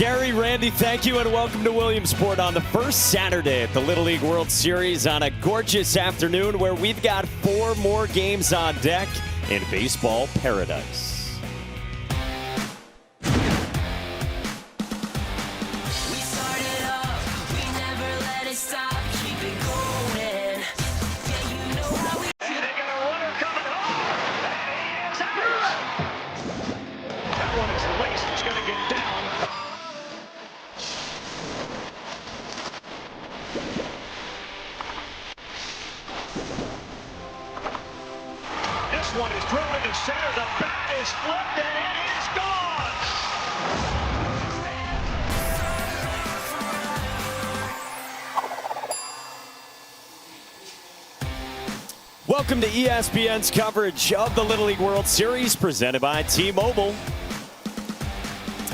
Gary, Randy, thank you, and welcome to Williamsport on the first Saturday at the Little League World Series on a gorgeous afternoon where we've got 4 more games on deck in baseball paradise. One is drilled into center. The bat is flipped and it is gone. Welcome to ESPN's coverage of the Little League World Series presented by T-Mobile.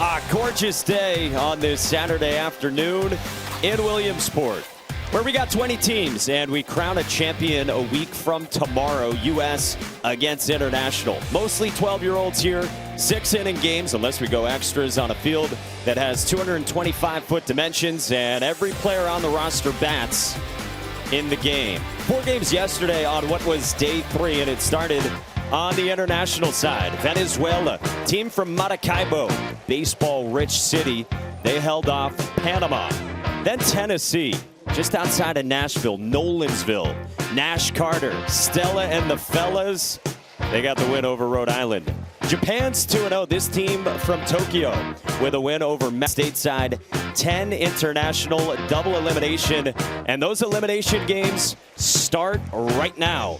A gorgeous day on this Saturday afternoon in Williamsport, where we got 20 teams and we crown a champion a week from tomorrow, U.S. against International. Mostly 12-year-olds here, 6-inning games unless we go extras on a field that has 225-foot dimensions, and every player on the roster bats in the game. 4 games yesterday on what was day 3, and it started on the international side. Venezuela, team from Maracaibo, baseball-rich city, they held off Panama. Then Tennessee, just outside of Nashville, Nolensville, Nash Carter, Stella and the fellas, they got the win over Rhode Island. Japan's 2-0. This team from Tokyo with a win over stateside. 10 international double elimination, and those elimination games start right now.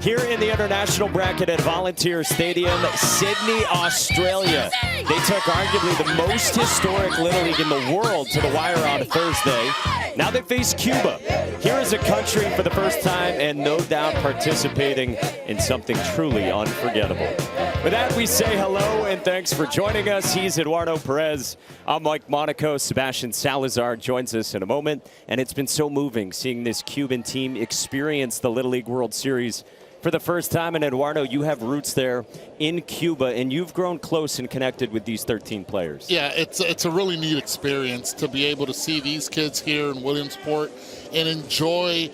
Here in the international bracket at Volunteer Stadium, Sydney, Australia. They took arguably the most historic Little League in the world to the wire on Thursday. Now they face Cuba. Here is a country for the first time and no doubt participating in something truly unforgettable. With that, we say hello and thanks for joining us. He's Eduardo Perez. I'm Mike Monaco. Sebastian Salazar joins us in a moment. And it's been so moving seeing this Cuban team experience the Little League World Series for the first time. And Eduardo, you have roots there in Cuba, and you've grown close and connected with these 13 players. Yeah, it's a really neat experience to be able to see these kids here in Williamsport and enjoy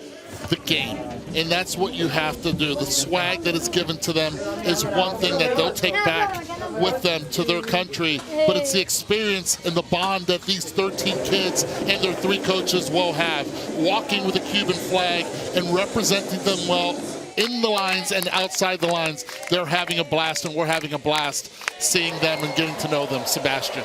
the game. And that's what you have to do. The swag that is given to them is one thing that they'll take back with them to their country, but it's the experience and the bond that these 13 kids and their 3 coaches will have, walking with a Cuban flag and representing them well in the lines and outside the lines. They're having a blast, and we're having a blast seeing them and getting to know them. Sebastian.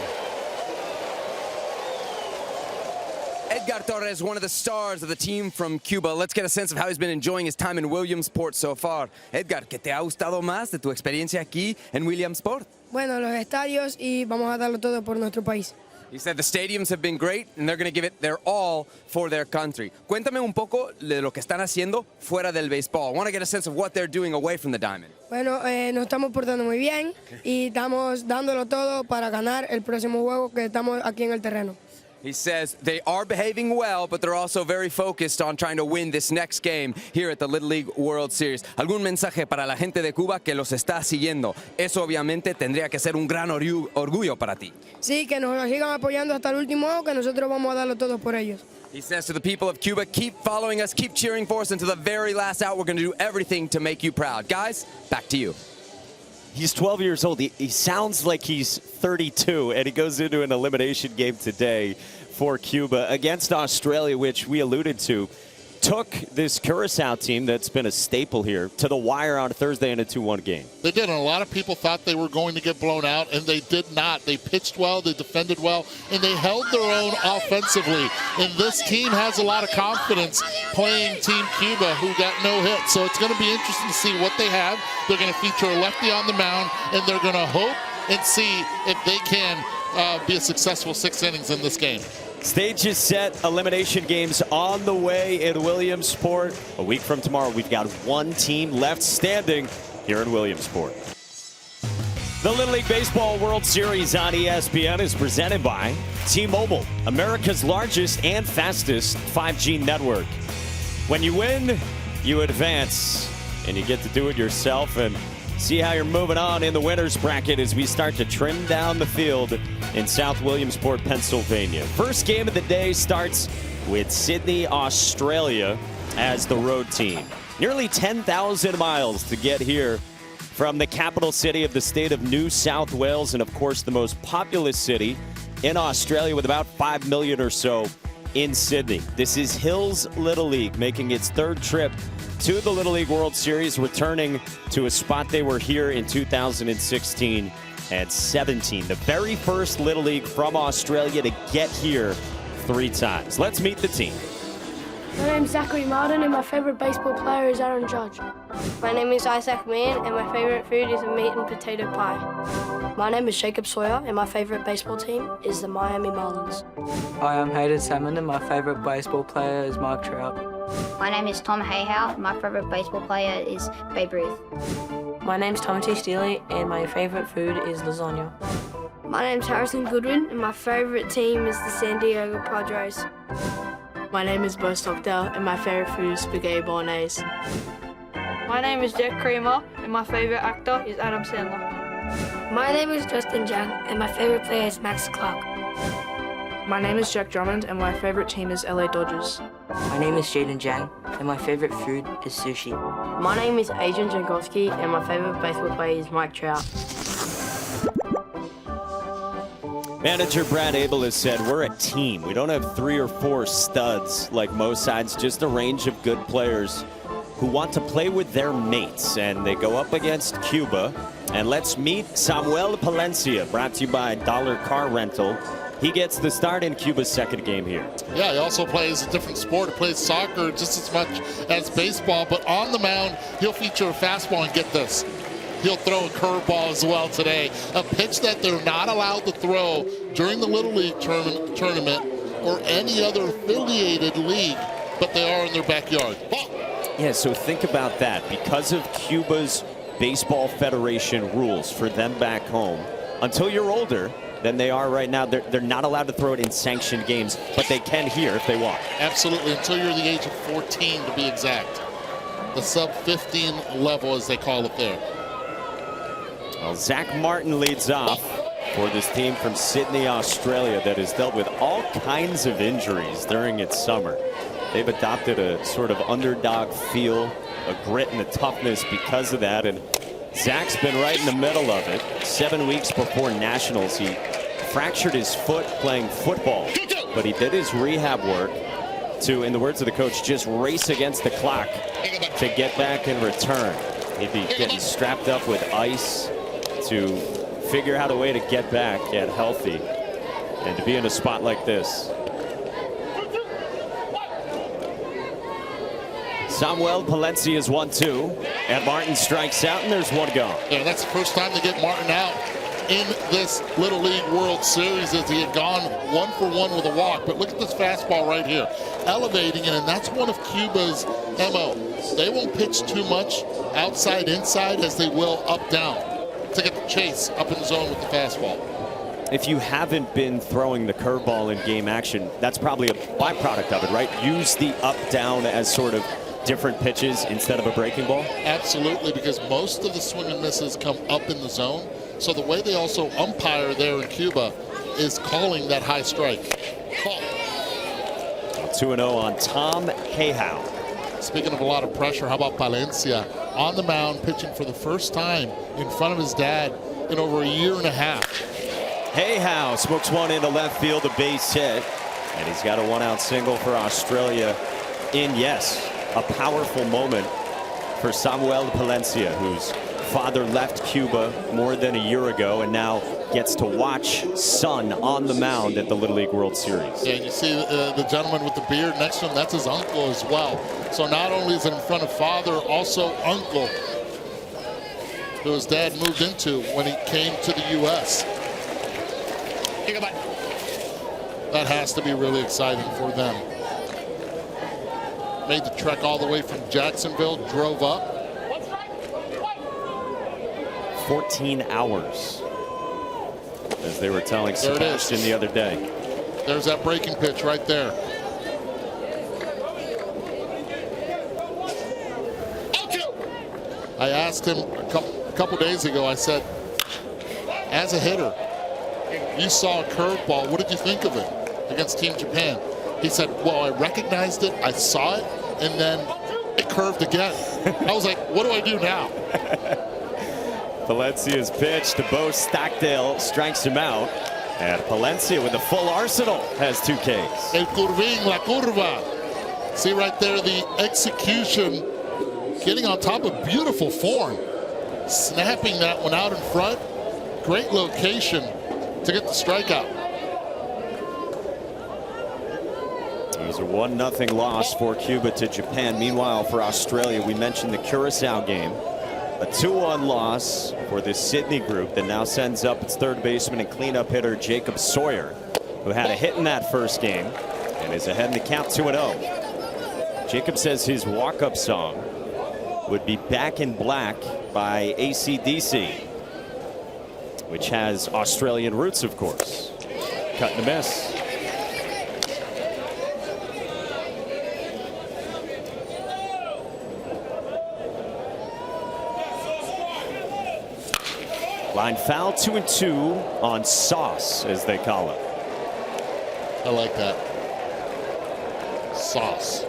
Edgar Torres, one of the stars of the team from Cuba. Let's get a sense of how he's been enjoying his time in Williamsport so far. Edgar, ¿qué te ha gustado más de tu experiencia aquí en Williamsport? Bueno, los estadios, y vamos a darlo todo por nuestro país. He said the stadiums have been great, and they're going to give it their all for their country. Cuéntame un poco de lo que están haciendo fuera del béisbol. I want to get a sense of what they're doing away from the diamond. Bueno, nos estamos portando muy bien y estamos dándolo todo para ganar el próximo juego que estamos aquí en el terreno. He says they are behaving well, but they're also very focused on trying to win this next game here at the Little League World Series. ¿Algún mensaje para la gente de Cuba que los está siguiendo? Eso obviamente tendría que ser un gran orgullo para ti. Sí, que nos sigan apoyando hasta el último juego, que nosotros vamos a darlo todo por ellos. He says to the people of Cuba, keep following us, keep cheering for us until the very last out. We're going to do everything to make you proud. Guys, back to you. He's 12 years old. He sounds like he's 32, and he goes into an elimination game today for Cuba against Australia, which we alluded to. Took this Curacao team that's been a staple here to the wire on Thursday in a 2-1 game. They did, and a lot of people thought they were going to get blown out, and they did not. They pitched well, they defended well, and they held their own offensively. And this team has a lot of confidence playing Team Cuba, who got no hits. So it's going to be interesting to see what they have. They're going to feature a lefty on the mound, and they're going to hope and see if they can be a successful 6 innings in this game. Stage is set. Elimination games on the way in Williamsport. A week from tomorrow, we've got 1 team left standing here in Williamsport. The Little League Baseball World Series on ESPN is presented by T-Mobile, America's largest and fastest 5G network. When you win, you advance, and you get to do it yourself. And See how you're moving on in the winners bracket as we start to trim down the field in South Williamsport, Pennsylvania. First game of the day starts with Sydney, Australia as the road team. Nearly 10,000 miles to get here from the capital city of the state of New South Wales, and of course the most populous city in Australia with about 5 million or so in Sydney. This is Hills Little League making its third trip to the Little League World Series, returning to a spot they were here in 2016 and 17. The very first Little League from Australia to get here 3 times. Let's meet the team. My name's Zachary Martin and my favourite baseball player is Aaron Judge. My name is Isaac Mann and my favourite food is a meat and potato pie. My name is Jacob Sawyer and my favourite baseball team is the Miami Marlins. Hi, I'm Hayden Salmon and my favourite baseball player is Mark Trout. My name is Tom Hayhow and my favourite baseball player is Babe Ruth. My name's Timothy Steele and my favourite food is lasagna. My name's Harrison Goodwin and my favourite team is the San Diego Padres. My name is Bo Stockdale and my favourite food is spaghetti bolognese. My name is Jack Creamer and my favourite actor is Adam Sandler. My name is Justin Jang and my favourite player is Max Clark. My name is Jack Drummond and my favourite team is LA Dodgers. My name is Jaden Jang and my favourite food is sushi. My name is Adrian Jankowski and my favourite baseball player is Mike Trout. Manager Brad Abel has said, we're a team. We don't have 3 or 4 studs like most sides, just a range of good players who want to play with their mates. And they go up against Cuba. And let's meet Samuel Palencia, brought to you by Dollar Car Rental. He gets the start in Cuba's second game here. Yeah, he also plays a different sport. He plays soccer just as much as baseball. But on the mound, he'll feature a fastball, and get this. He'll throw a curveball as well today. A pitch that they're not allowed to throw during the Little League tournament or any other affiliated league, but they are in their backyard. Ball. Yeah, so think about that. Because of Cuba's Baseball Federation rules for them back home, until you're older than they are right now, they're not allowed to throw it in sanctioned games, but they can here if they want. Absolutely, until you're the age of 14 to be exact. The sub-15 level, as they call it there. Well, Zach Martin leads off for this team from Sydney, Australia, that has dealt with all kinds of injuries during its summer. They've adopted a sort of underdog feel, a grit and a toughness because of that. And Zach's been right in the middle of it. 7 weeks before Nationals, he fractured his foot playing football, but he did his rehab work to, in the words of the coach, just race against the clock to get back and return. He'd be getting strapped up with ice to figure out a way to get back, get healthy, and to be in a spot like this. Samuel Palencia is 1-2, and Martin strikes out, and there's one gone. Yeah, that's the first time they get Martin out in this Little League World Series, as he had gone 1-for-1 with a walk. But look at this fastball right here, elevating it, and that's one of Cuba's MO. They won't pitch too much outside, inside, as they will up, down, to get the chase up in the zone with the fastball. If you haven't been throwing the curveball in game action, that's probably a byproduct of it, right? Use the up, down as sort of different pitches instead of a breaking ball? Absolutely, because most of the swing and misses come up in the zone. So the way they also umpire there in Cuba is calling that high strike. Call. 2-0 on Tom Hayhow. Speaking of a lot of pressure, how about Palencia on the mound pitching for the first time in front of his dad in over a year and a half. Hayhow smokes one into left field, a base hit, and he's got a 1-out single for Australia in, yes, a powerful moment for Samuel Palencia, whose father left Cuba more than a year ago and now gets to watch son on the mound at the Little League World Series. Yeah, and you see the gentleman with the beard next to him, that's his uncle as well. So not only is it in front of father, also uncle, who his dad moved into when he came to the U.S. That has to be really exciting for them. Made the trek all the way from Jacksonville, drove up. 14 hours, as they were telling Sebastian the other day. There's that breaking pitch right there. I asked him couple days ago, I said, as a hitter, you saw a curveball. What did you think of it against Team Japan? He said, well, I recognized it, I saw it, and then it curved again. I was like, what do I do now? Palencia's pitch to Bo Stockdale strikes him out. And Palencia with a full arsenal has 2 Ks. El curvín, la curva. See right there the execution, getting on top of beautiful form. Snapping that one out in front. Great location to get the strikeout. It was a 1-0 loss for Cuba to Japan. Meanwhile, for Australia, we mentioned the Curacao game. A 2-1 loss for this Sydney group that now sends up its third baseman and cleanup hitter Jacob Sawyer, who had a hit in that first game and is ahead in the count 2-0. Jacob says his walk-up song would be Back in Black by AC/DC, which has Australian roots, of course. Cut and a miss. Line foul, 2-2 on Sauce, as they call it. I like that. Sauce.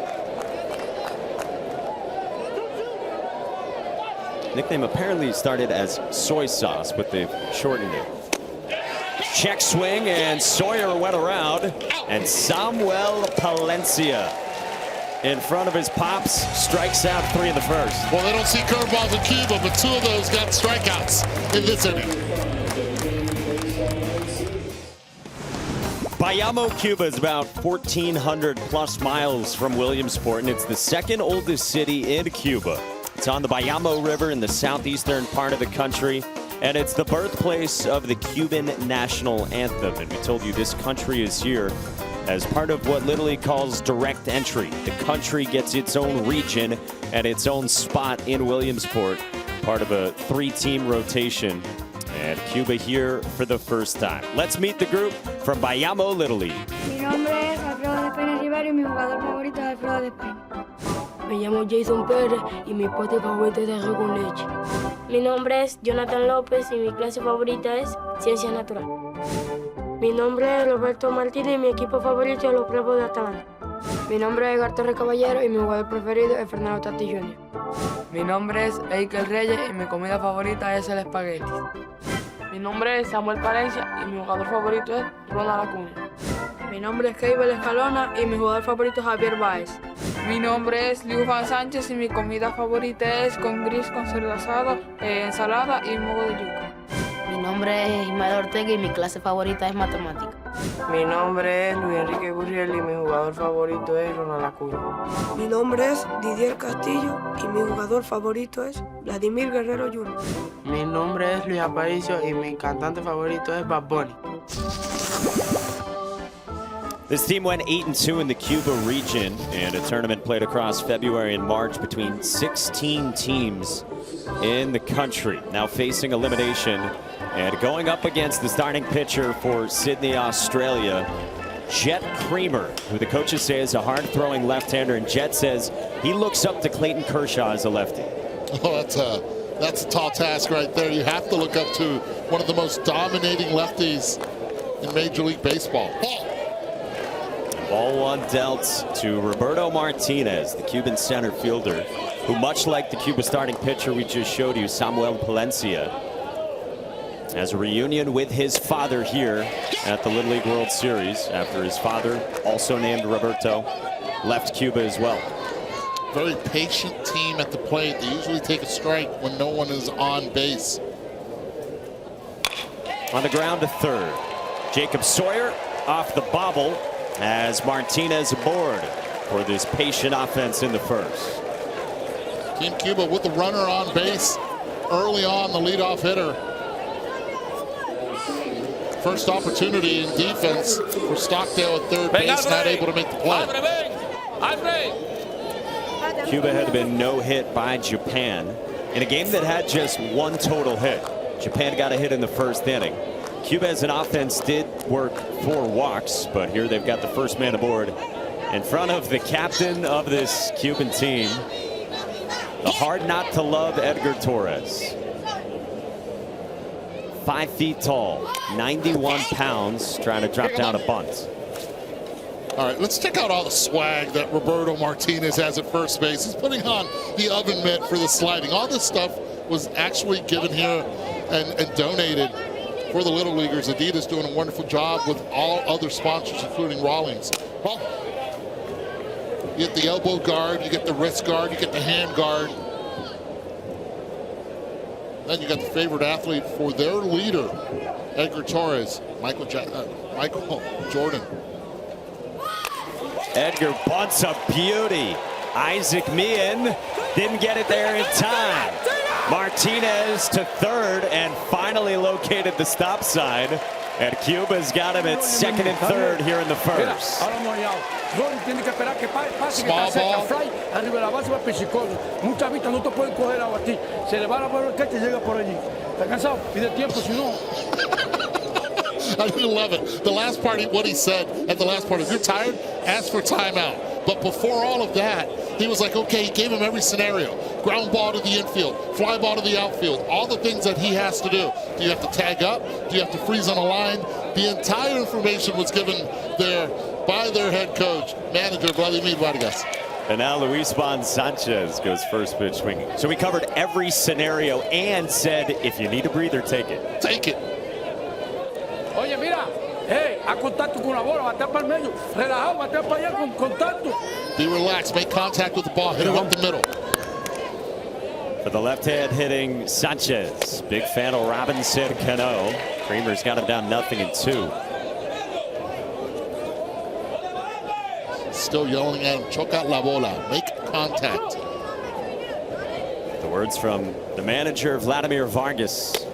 Nickname apparently started as Soy Sauce, but they've shortened it. Check swing, and Sawyer went around, and Samuel Palencia in front of his pops strikes out 3 in the first. Well, they don't see curveballs in Cuba, but 2 of those got strikeouts in this inning. Bayamo, Cuba is about 1,400 plus miles from Williamsport, and it's the second oldest city in Cuba. It's on the Bayamo River in the southeastern part of the country, and it's the birthplace of the Cuban national anthem. And we told you this country is here as part of what Little League calls direct entry. The country gets its own region and its own spot in Williamsport, part of a 3-team rotation. And Cuba here for the first time. Let's meet the group from Bayamo Little League. Mi nombre es Alfredo de Pena Rivero y mi jugador favorito es Alfredo de Pena. Me llamo Jason Pérez y mi postre favorito es arroz con leche. Mi nombre es Jonathan López y mi clase favorita es Ciencia Natural. Mi nombre es Roberto Martínez y mi equipo favorito es los Bravos de Atlanta. Mi nombre es Edgar Torres Caballero y mi jugador preferido es Fernando Tatis Jr. Mi nombre es Eikel Reyes y mi comida favorita es el espagueti. Mi nombre es Samuel Palencia y mi jugador favorito es Ronald Acuña. Mi nombre es Keibel Escalona y mi jugador favorito es Javier Báez. Mi nombre es Liu Juan Sánchez y mi comida favorita es con gris con cerdo asado, ensalada y mogo de yuca. Mi nombre es Ismael Ortega y mi clase favorita es matemática. Mi nombre es Luis Enrique Gurriel y mi jugador favorito es Ronald Acuña. Mi nombre es Didier Castillo y mi jugador favorito es Vladimir Guerrero Jr. Mi nombre es Luis Aparicio y mi cantante favorito es Bad Bunny. This team went 8-2 in the Cuba region, and a tournament played across February and March between 16 teams in the country. Now facing elimination and going up against the starting pitcher for Sydney, Australia, Jet Creamer, who the coaches say is a hard-throwing left-hander, and Jet says he looks up to Clayton Kershaw as a lefty. Oh, that's a tall task right there. You have to look up to one of the most dominating lefties in Major League Baseball. Ball 1 dealt to Roberto Martinez, the Cuban center fielder, who, much like the Cuba starting pitcher we just showed you, Samuel Palencia, has a reunion with his father here at the Little League World Series after his father, also named Roberto, left Cuba as well. Very patient team at the plate. They usually take a strike when no one is on base. On the ground to third. Jacob Sawyer off the bobble as Martinez aboard for this patient offense in the first. Team Cuba with the runner on base early on, the leadoff hitter. First opportunity in defense for Stockdale at third base, not able to make the play. Cuba had been no hit by Japan in a game that had just 1 total hit. Japan got a hit in the first inning. Cuba as an offense did work 4 walks, but here they've got the first man aboard in front of the captain of this Cuban team, the hard not to love Edgar Torres. 5 feet tall, 91 pounds, trying to drop down a bunt. All right, let's check out all the swag that Roberto Martinez has at first base. He's putting on the oven mitt for the sliding. All this stuff was actually given here and donated for the Little Leaguers. Adidas doing a wonderful job with all other sponsors, including Rawlings. Well, you get the elbow guard, you get the wrist guard, you get the hand guard. Then you got the favorite athlete for their leader, Edgar Torres, Michael Jordan. Edgar bunts a beauty. Isaac Meehan didn't get it there in time. Martinez to third and finally located the stop sign. And Cuba's got him at second and third here in the first. Small ball. I do love it. The last part, what he said at the last part, if you're tired, ask for timeout. But before all of that, he was like, okay, he gave him every scenario. Ground ball to the infield, fly ball to the outfield, all the things that he has to do. Do you have to tag up? Do you have to freeze on a line? The entire information was given there by their head coach, manager Vladimir Vargas. And now Luis Sanchez goes first pitch swinging. So we covered every scenario and said, if you need a breather, take it. Take it. Oye, mira, hey, a contacto con la bola, batea para el medio, relajado, batea para allá con contacto. Be relaxed, make contact with the ball, hit it up the middle. For the left-hand hitting Sanchez, big fan of Robinson Cano. Creamer's got him down 0-2. Still yelling at him, choca la bola, make contact. The words from the manager, Vladimir Vargas,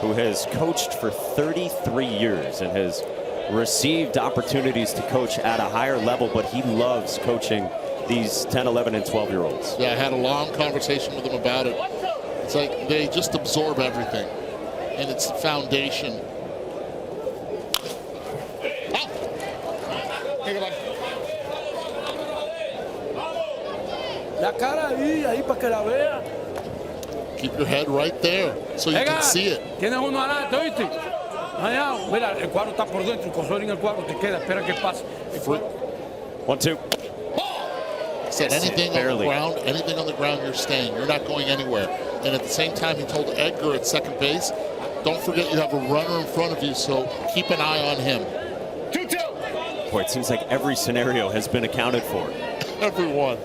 who has coached for 33 years and has received opportunities to coach at a higher level, but he loves coaching these 10, 11, and 12-year-olds. Yeah, I had a long conversation with him about it. It's like they just absorb everything, and it's the foundation. La cara ahí para que la vea. Keep your head right there so you can see it. Tienes uno adelante, ¿oíste? Allá, mira, el cuadro está por dentro, el cosor en el cuadro te queda, espera que pase. 1-2. Said anything on the ground, you're staying. You're not going anywhere. And at the same time, he told Edgar at second base, don't forget you have a runner in front of you, so keep an eye on him. 2-2. Boy, it seems like every scenario has been accounted for. Everyone.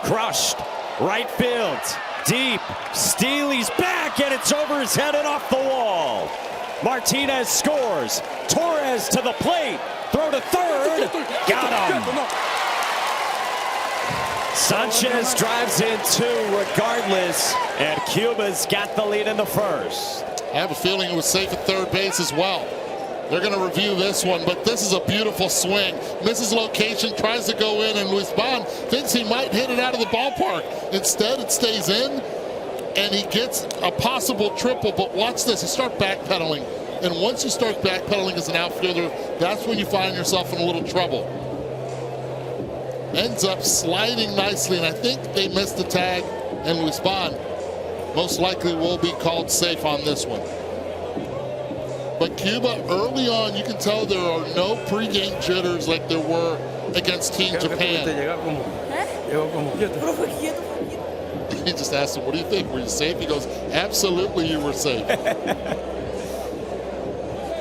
Crushed. Right field. Deep. Steely's back, and it's over his head and off the wall. Martinez scores. Torres to the plate. Throw to third. Got him. Sanchez drives in two regardless, and Cuba's got the lead in the first. I have a feeling it was safe at third base as well. They're going to review this one, but this is a beautiful swing. Misses location, tries to go in, and Luis Bond thinks he might hit it out of the ballpark. Instead, it stays in, and he gets a possible triple. But watch this, you start backpedaling. And once you start backpedaling as an outfielder, that's when you find yourself in a little trouble. Ends up sliding nicely, and I think they missed the tag, and Luis Bond most likely will be called safe on this one. But Cuba, early on, you can tell there are no pregame jitters like there were against Team Japan. He just asked him, what do you think? Were you safe? He goes, absolutely you were safe.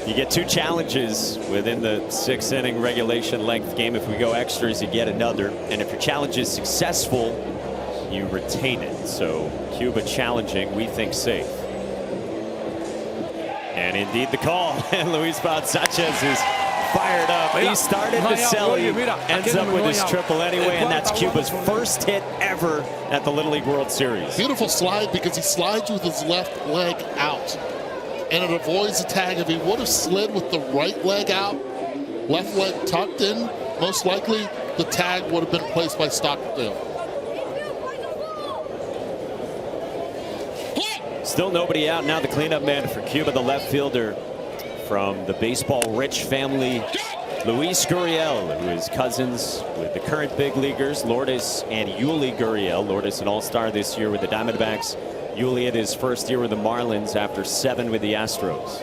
You get two challenges within the 6-inning regulation length game. If we go extras, you get another. And if your challenge is successful, you retain it. So Cuba challenging, we think safe. And indeed the call. And Luis Bond Sanchez is fired up. He started to sell. He ends up with his triple anyway, and that's Cuba's first hit ever at the Little League World Series. Beautiful slide because he slides with his left leg out. And it avoids the tag. If he would have slid with the right leg out, left leg tucked in, most likely the tag would have been placed by Stockdale. Still nobody out. Now the cleanup man for Cuba, the left fielder from the baseball-rich family, Luis Gurriel, who is cousins with the current big leaguers, Lourdes and Yuli Gurriel. Lourdes an all-star this year with the Diamondbacks. Yuli at his first year with the Marlins after 7 with the Astros.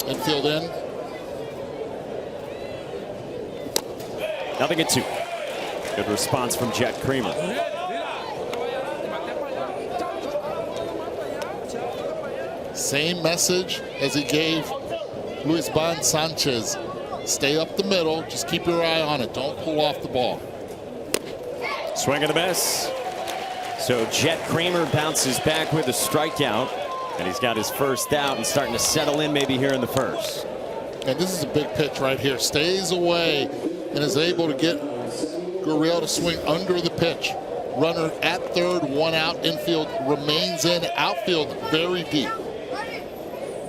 Infield in. Nothing at 2. Good response from Jet Creamer. Same message as he gave Luis Ban Sanchez. Stay up the middle. Just keep your eye on it. Don't pull off the ball. Swing and a miss. So Jet Creamer bounces back with a strikeout. And he's got his first out and starting to settle in maybe here in the first. And this is a big pitch right here. Stays away and is able to get Gurriel to swing under the pitch. Runner at third, 1 out. Infield remains in. Outfield very deep.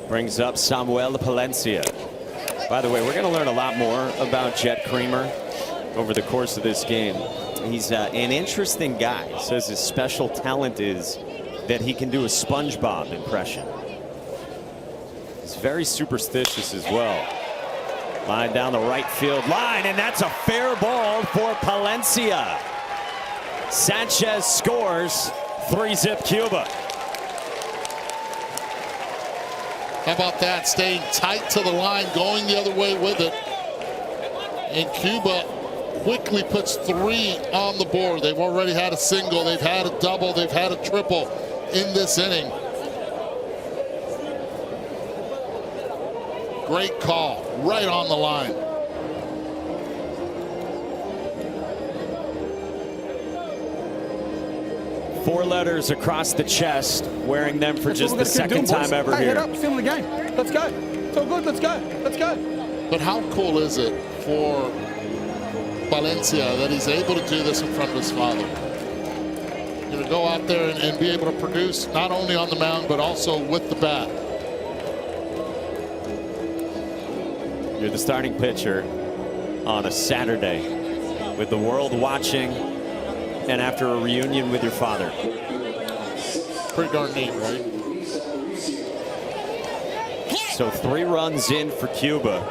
Brings up Samuel Palencia. By the way, we're going to learn a lot more about Jet Creamer over the course of this game. He's an interesting guy. Says his special talent is that he can do a SpongeBob impression. He's very superstitious as well. Line down the right field line, and that's a fair ball for Palencia. Sanchez scores. 3-zip Cuba. How about that? Staying tight to the line, going the other way with it. And Cuba quickly puts 3 on the board. They've already had a single, they've had a double, they've had a triple in this inning. Great call, right on the line. Four letters across the chest, wearing them for just the second time ever here. Head up, still in the game. Let's go. It's all good. Let's go. Let's go. But how cool is it for Valencia that he's able to do this in front of his father? To go out there and be able to produce not only on the mound but also with the bat. You're the starting pitcher on a Saturday with the world watching and after a reunion with your father. Pretty darn neat, right? So 3 runs in for Cuba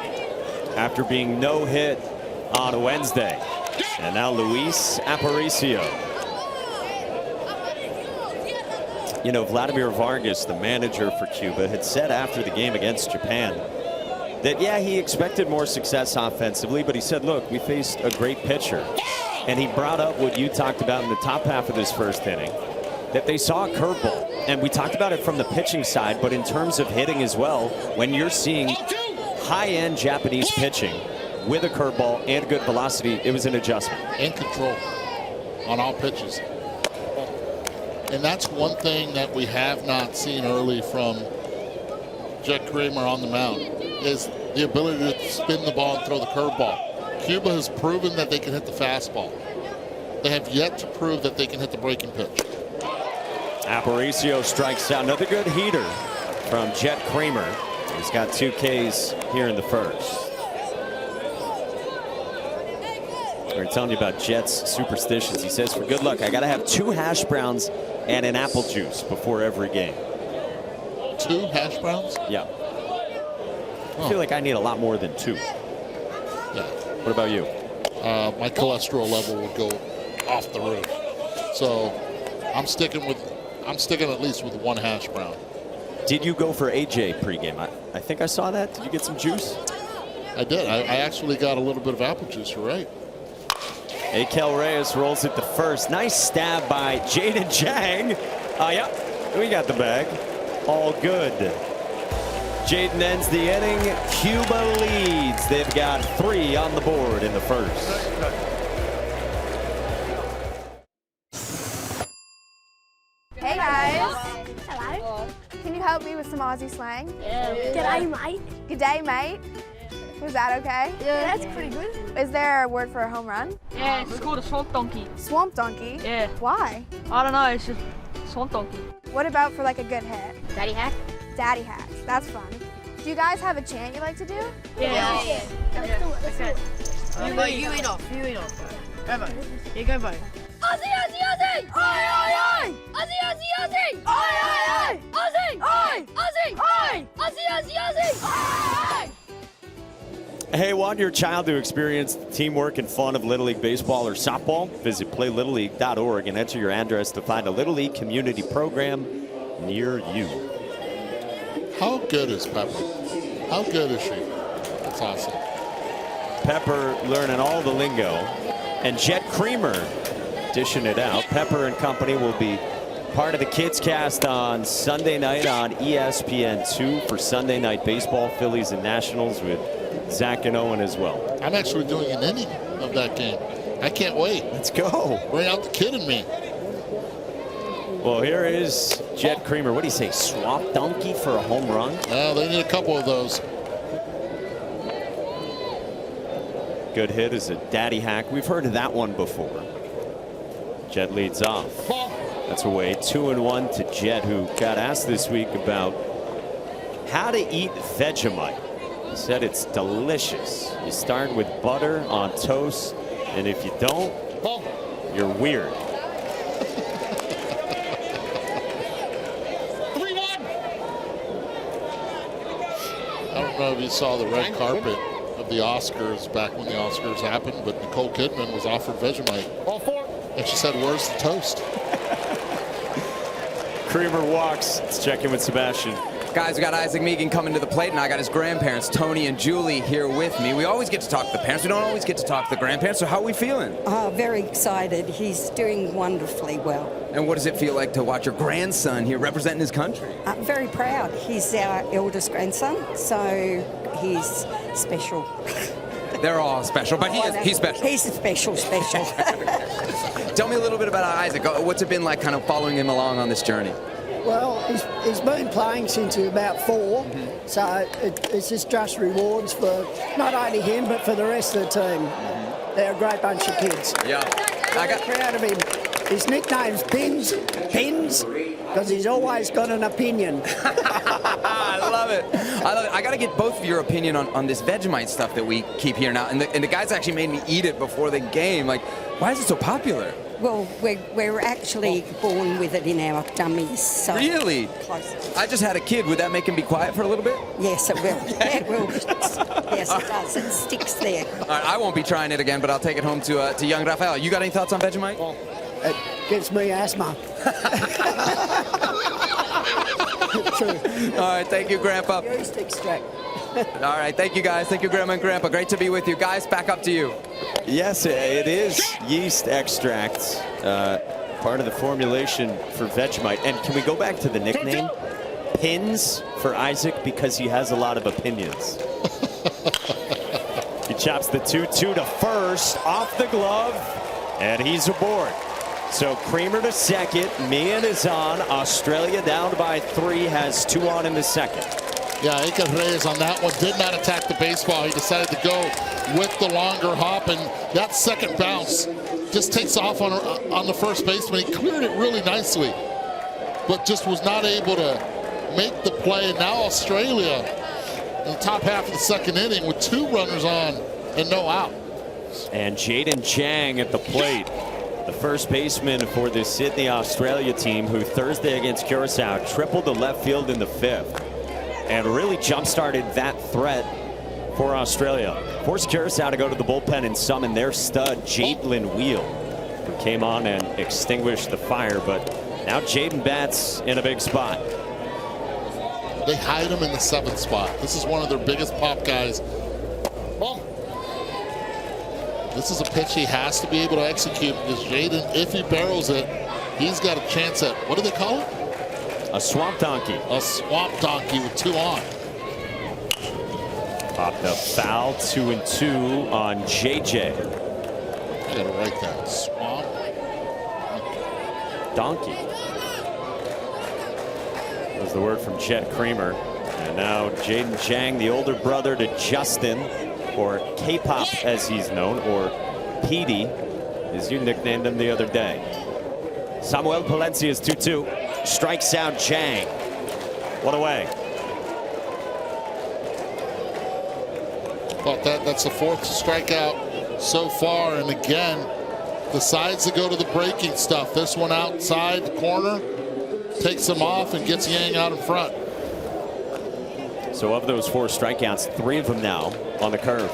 after being no hit on Wednesday. And now Luis Aparicio. You know, Vladimir Vargas, the manager for Cuba, had said after the game against Japan that, yeah, he expected more success offensively, but he said, look, we faced a great pitcher. And he brought up what you talked about in the top half of this first inning, that they saw a curveball. And we talked about it from the pitching side, but in terms of hitting as well, when you're seeing high-end Japanese pitching with a curveball and good velocity, it was an adjustment. And control on all pitches. And that's one thing that we have not seen early from Jet Creamer on the mound, is the ability to spin the ball and throw the curveball. Cuba has proven that they can hit the fastball. They have yet to prove that they can hit the breaking pitch. Aparicio strikes out. Another good heater from Jet Creamer. He's got 2 Ks here in the first. We were telling you about Jet's superstitions. He says, for good luck, I got to have 2 hash browns and an apple juice before every game. 2 hash browns? Yeah. I feel like I need a lot more than 2. Yeah. What about you? My cholesterol level would go off the roof. So I'm sticking at least with 1 hash brown. Did you go for AJ pregame? I think I saw that. Did you get some juice? I did. I actually got a little bit of apple juice, you're right. Akel Reyes rolls it to first. Nice stab by Jaden Jang. Yep, we got the bag. All good. Jaden ends the inning. Cuba leads. They've got 3 on the board in the first. Hey guys. Hello. Can you help me with some Aussie slang? Yeah. G'day, mate. G'day, mate. Was that okay? Yeah, that's pretty good. Is there a word for a home run? Yeah, it's called a swamp donkey. Swamp donkey? Yeah. Why? I don't know, it's just swamp donkey. What about for like a good hit? Daddy hack? Daddy hacks. That's fun. Do you guys have a chant you like to do? Yeah. Let's do it. You eat off. Go, Bo. You go, Bo. Aussie, Aussie, Aussie! Oi, oi, oi! Aussie, Aussie, Aussie! Oi, oi, oi! Aussie! Oi! Aussie! Oi! Aussie, Aussie, Aussie! Oi! Hey, want your child to experience the teamwork and fun of Little League baseball or softball? Visit playlittleleague.org and enter your address to find a Little League community program near you. How good is Pepper? How good is she? That's awesome. Pepper learning all the lingo. And Jet Creamer dishing it out. Pepper and company will be part of the Kids Cast on Sunday night on ESPN2 for Sunday Night Baseball, Phillies and Nationals with Zach and Owen as well. I'm actually doing an inning of that game. I can't wait. Let's go. Bring out the kid in me. Well, here is Jet Creamer. What do you say, swamp donkey for a home run? They need a couple of those. Good hit is a daddy hack. We've heard of that one before. Jet leads off. That's away 2-1 to Jet, who got asked this week about how to eat Vegemite. He said it's delicious. You start with butter on toast, and if you don't, you're weird. 3-1. I don't know if you saw the red carpet of the Oscars back when the Oscars happened, but Nicole Kidman was offered Vegemite. And she said, "Where's the toast?" Creamer walks. Let's check in with Sebastian. Guys, we got Isaac Megan coming to the plate, and I got his grandparents, Tony and Julie, here with me. We always get to talk to the parents. We don't always get to talk to the grandparents, so how are we feeling? Very excited. He's doing wonderfully well. And what does it feel like to watch your grandson here representing his country? I'm very proud. He's our eldest grandson, so he's special. They're all special, but he's special. He's a special. Tell me a little bit about Isaac. What's it been like kind of following him along on this journey? Well, he's been playing since he was about 4, so it's just rewards for not only him, but for the rest of the team. They're a great bunch of kids. Yeah. I got proud of him. His nickname's Pins, because he's always got an opinion. I love it. I got to get both of your opinion on this Vegemite stuff that we keep hearing out. And the guys actually made me eat it before the game. Like, why is it so popular? Well, we're actually born with it in our dummies. So really? Close. I just had a kid. Would that make him be quiet for a little bit? Yes, it will. It will. Yes, it does. It sticks there. All right, I won't be trying it again, but I'll take it home to young Rafael. You got any thoughts on Vegemite? Well, it gives me asthma. All right, thank you, Grandpa. Yeast extract. All right, thank you, guys. Thank you, Grandma and Grandpa. Great to be with you. Guys, back up to you. Yes, it is yeast extract, part of the formulation for Vegemite. And can we go back to the nickname? Pins for Isaac, because he has a lot of opinions. He chops the 2-2 to first, off the glove, and he's aboard. So Creamer to second, Meehan is on. Australia down by 3, has 2 on in the second. Yeah, Iker Reyes on that one did not attack the baseball. He decided to go with the longer hop, and that second bounce just takes off on the first baseman. He cleared it really nicely, but just was not able to make the play. And now Australia in the top half of the second inning with 2 runners on and no out. And Jaden Chang at the plate, the first baseman for the Sydney, Australia team, who Thursday against Curacao tripled to left field in the 5th. And really jump-started that threat for Australia. Forced Curacao to go to the bullpen and summon their stud, Jadlyn Wheel, who came on and extinguished the fire. But now Jaden bats in a big spot. They hide him in the 7th spot. This is one of their biggest pop guys. This is a pitch he has to be able to execute, because Jaden, if he barrels it, he's got a chance at, what do they call it? A swamp donkey. A swamp donkey with 2 on. Popped up foul, 2-2 on JJ. I gotta write that. Swamp donkey. That was the word from Jet Creamer. And now Jaden Chang, the older brother to Justin, or K-Pop as he's known, or Petey, as you nicknamed him the other day. Samuel Palencia is 2-2. Strikes out Chang. 1 away. But that's the 4th strikeout so far, and again decides to go to the breaking stuff. This one outside the corner, takes him off and gets Yang out in front. So of those 4 strikeouts, 3 of them now on the curve.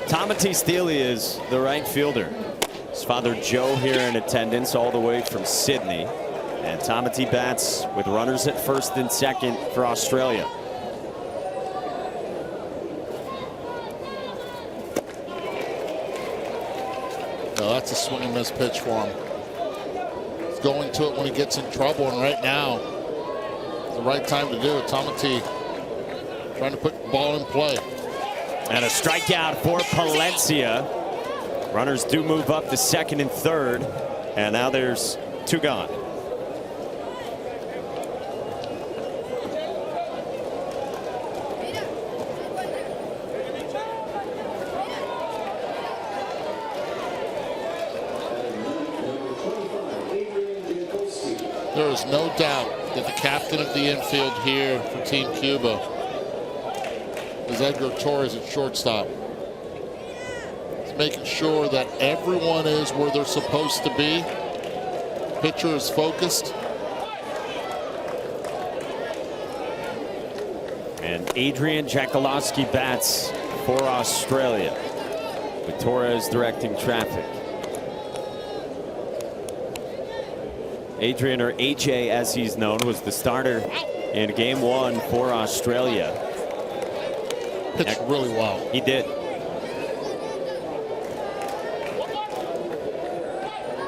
Tamati Steely is the right fielder. His father Joe here in attendance all the way from Sydney. And Tamati bats with runners at first and second for Australia. No, that's a swing and miss pitch for him. He's going to it when he gets in trouble, and right now, the right time to do it. Tamati trying to put the ball in play. And a strikeout for Palencia. Runners do move up to second and third. And now there's 2 gone. There is no doubt that the captain of the infield here for Team Cuba is Edgar Torres at shortstop. He's making sure that everyone is where they're supposed to be. Pitcher is focused. And Adrian Jakalowski bats for Australia, with Torres directing traffic. Adrian, or AJ as he's known, was the starter in game 1 for Australia. Pitched really well. He did.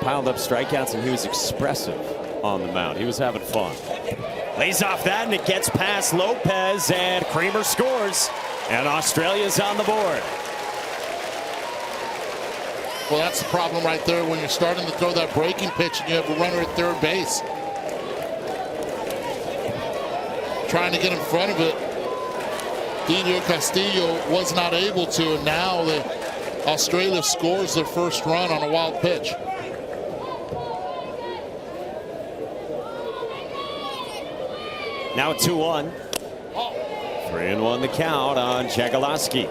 Piled up strikeouts, and he was expressive on the mound. He was having fun. Lays off that, and it gets past Lopez, and Creamer scores, and Australia's on the board. Well, that's the problem right there when you're starting to throw that breaking pitch and you have a runner at third base. Trying to get in front of it. Didio Castillo was not able to, and now Australia scores their first run on a wild pitch. Now 2-1. 3-1 the count on Jagalowski.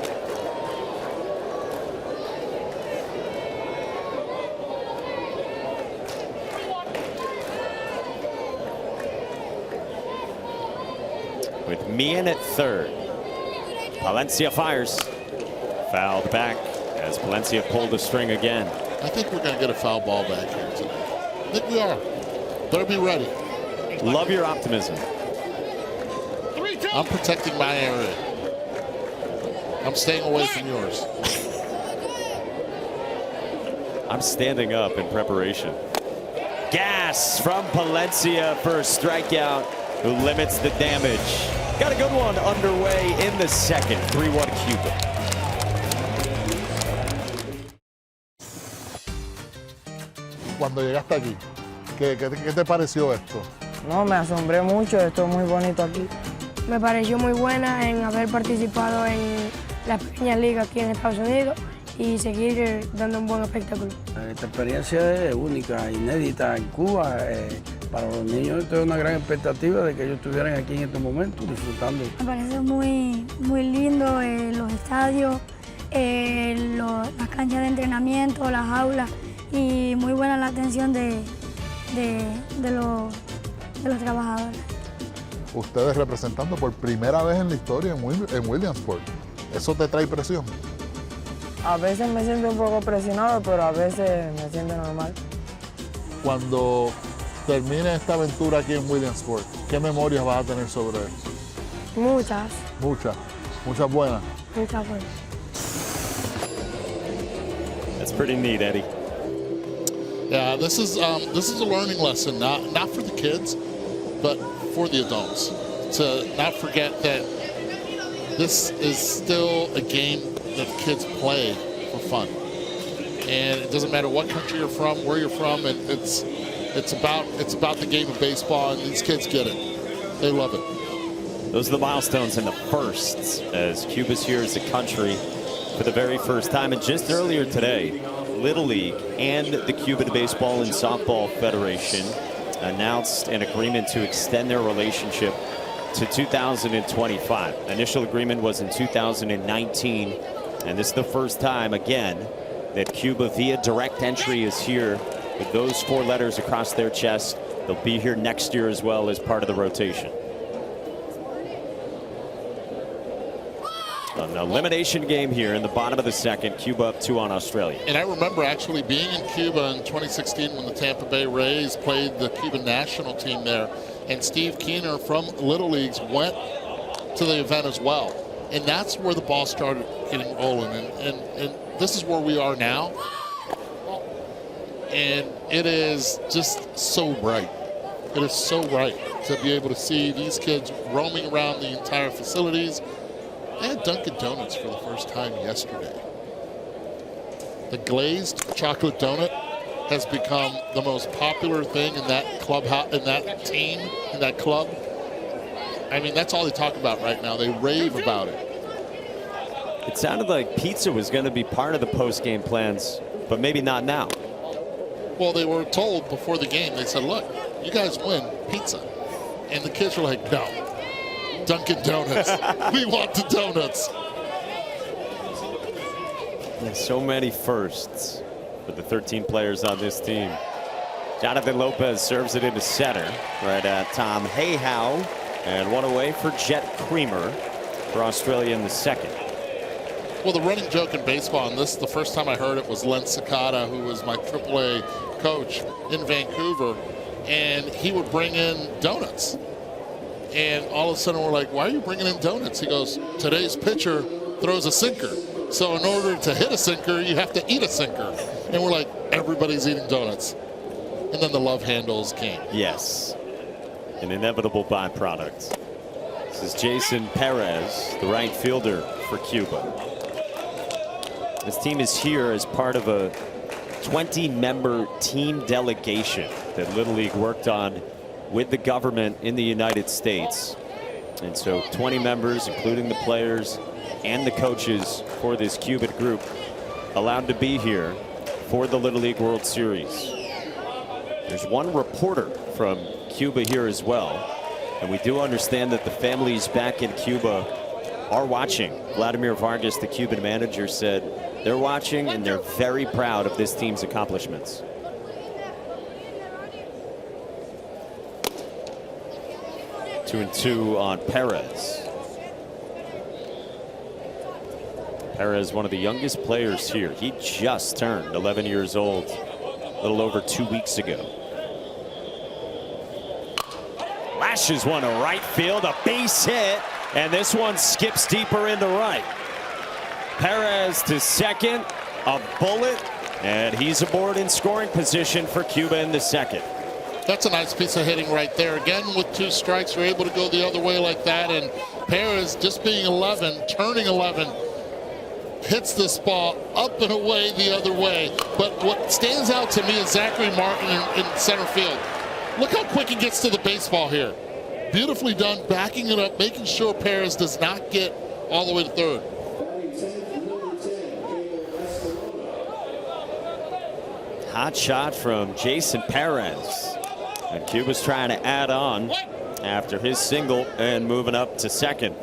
With Meehan at third. Palencia fires. Fouled back as Palencia pulled the string again. I think we're going to get a foul ball back here today. I think we are. Better be ready. Love your optimism. I'm protecting my area. I'm staying away from yours. I'm standing up in preparation. Gas from Palencia for a strikeout, who limits the damage. Got a good one underway in the second. 3-1 Cuba. Cuando llegaste aquí, ¿qué te pareció esto? No, me asombré mucho, esto es muy bonito aquí. Me pareció muy buena en haber participado en la pequeña liga aquí en Estados Unidos y seguir dando un buen espectáculo. Esta experiencia es única, inédita en Cuba. Para los niños esto es una gran expectativa de que ellos estuvieran aquí en estos momentos disfrutando. Me parece muy lindo los estadios, las canchas de entrenamiento, las aulas y muy buena la atención de los trabajadores. Ustedes representando por primera vez en la historia en Williamsport. ¿Eso te trae presión? A veces me siento un poco presionado, pero a veces me siento normal. Cuando termine esta aventura aquí en Williamsport, ¿qué memorias vas a tener sobre eso? Muchas. Muchas buenas. Muchas buenas. That's pretty neat, Eddie. Yeah, this is a learning lesson, not for the kids, but for the adults. To not forget that this is still a game that kids play for fun, and it doesn't matter what country you're from, where you're from, and it's about the game of baseball, and these kids get it. They love it. Those are the milestones and the firsts as Cuba's here as a country for the very first time. And just earlier today, Little League and the Cuban Baseball and Softball Federation announced an agreement to extend their relationship to 2025. Initial agreement was in 2019, and this is the first time again that Cuba via direct entry is here with those 4 letters across their chest. They'll be here next year as well as part of the rotation. An elimination game here in the bottom of the second. Cuba up 2 on Australia. And I remember actually being in Cuba in 2016 when the Tampa Bay Rays played the Cuban national team there. And Steve Keener from Little Leagues went to the event as well. And that's where the ball started getting rolling. And this is where we are now. And it is just so bright. It is so bright to be able to see these kids roaming around the entire facilities. I had Dunkin' Donuts for the first time yesterday. The glazed chocolate donut has become the most popular thing in that clubhouse, in that team, in that club. I mean, that's all they talk about right now. They rave about it. It sounded like pizza was going to be part of the post-game plans, but maybe not now. Well, they were told before the game, they said, look, you guys win pizza. And the kids were like, no, Dunkin' Donuts. We want the donuts. Yeah, so many firsts for the 13 players on this team. Jonathan Lopez serves it into center right at Tom Hayhow, and one away for Jet Creamer for Australia in the second. Well, the running joke in baseball, and this the first time I heard it was Len Cicada, who was my AAA coach in Vancouver, and he would bring in donuts. And all of a sudden we're like, why are you bringing in donuts? He goes, today's pitcher throws a sinker. So in order to hit a sinker, you have to eat a sinker. And we're like, everybody's eating donuts. And then the love handles came. Yes, an inevitable byproduct. This is Jason Perez, the right fielder for Cuba. This team is here as part of a 20-member team delegation that Little League worked on with the government in the United States. And so 20 members, including the players and the coaches for this Cuban group, allowed to be here for the Little League World Series. There's one reporter from Cuba here as well. And we do understand that the families back in Cuba are watching. Vladimir Vargas, the Cuban manager, said they're watching and they're very proud of this team's accomplishments. Two and two on Perez. Perez, one of the youngest players here. He just turned 11 years old a little over 2 weeks ago. Lashes one to right field, a base hit, and this one skips deeper into right. Perez to second, a bullet, and he's aboard in scoring position for Cuba in the second. That's a nice piece of hitting right there. Again, with 2 strikes, you're able to go the other way like that. And Perez, just being 11, turning 11, hits this ball up and away the other way. But what stands out to me is Zachary Martin in center field. Look how quick he gets to the baseball here. Beautifully done, backing it up, making sure Perez does not get all the way to third. Hot shot from Jason Perez. And Cuba's trying to add on after his single and moving up to second.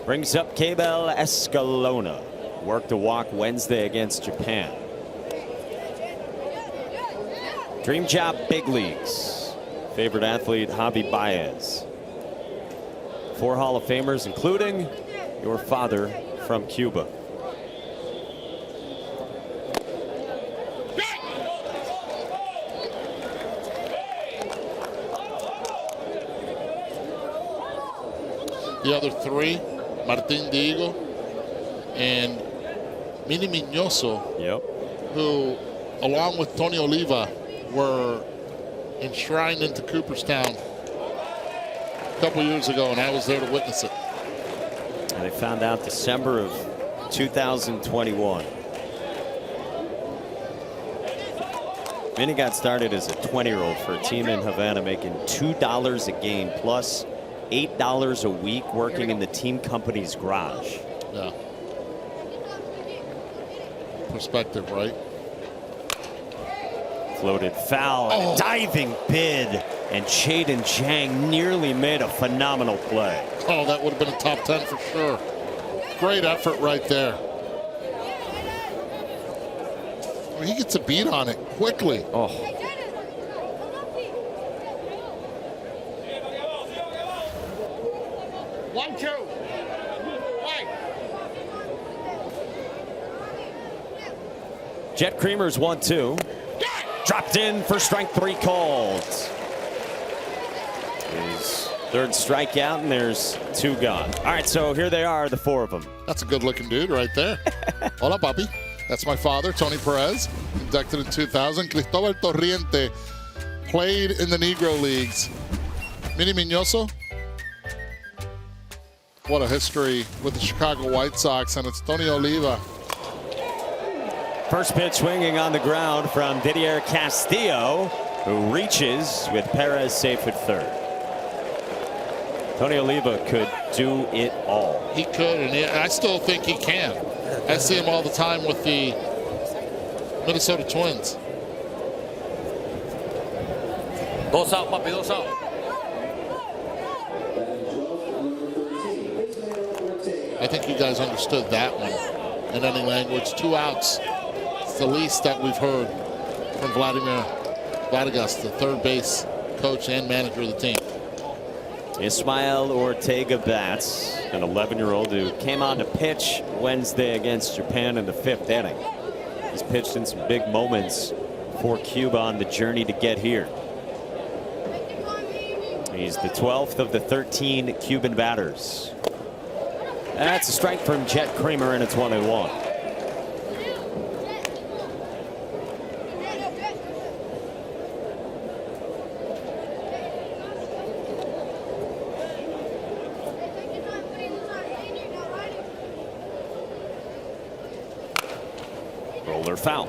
Brings up Cabel Escalona. Worked a walk Wednesday against Japan. Dream job big leagues. Favorite athlete Javi Baez. 4 Hall of Famers, including your father from Cuba. The other 3, Martin Diego and Mini Miñoso, who, along with Tony Oliva, were enshrined into Cooperstown a couple years ago, and I was there to witness it. And they found out December of 2021. Minnie got started as a 20-year-old for a team in Havana, making $2 a game plus $8 a week, working in the team company's garage. Yeah. Perspective, right? Floated foul, diving bid, and Chaden Zhang nearly made a phenomenal play. Oh, that would have been a top 10 for sure. Great effort right there. I mean, he gets a beat on it quickly. Oh. One, two. Right. Jet Creamer's 1-2. Dropped in for strike 3 called. His third strikeout, and there's 2 gone. All right, so here they are, the 4 of them. That's a good-looking dude right there. Hola, papi. That's my father, Tony Perez, inducted in 2000. Cristobal Torriente played in the Negro Leagues. Mini Miñoso. What a history with the Chicago White Sox, and it's Tony Oliva. First pitch swinging on the ground from Didier Castillo, who reaches with Perez safe at third. Tony Oliva could do it all. He could, and I still think he can. I see him all the time with the Minnesota Twins. 2 out, papi, 2 out. I think you guys understood that one in any language. 2 outs. It's the least that we've heard from Vladimir Vadagas, the third base coach and manager of the team. Ismael Ortega bats, an 11-year-old who came on to pitch Wednesday against Japan in the 5th inning. He's pitched in some big moments for Cuba on the journey to get here. He's the 12th of the 13 Cuban batters. That's a strike from Jet Creamer, and it's 1-1. Roller foul.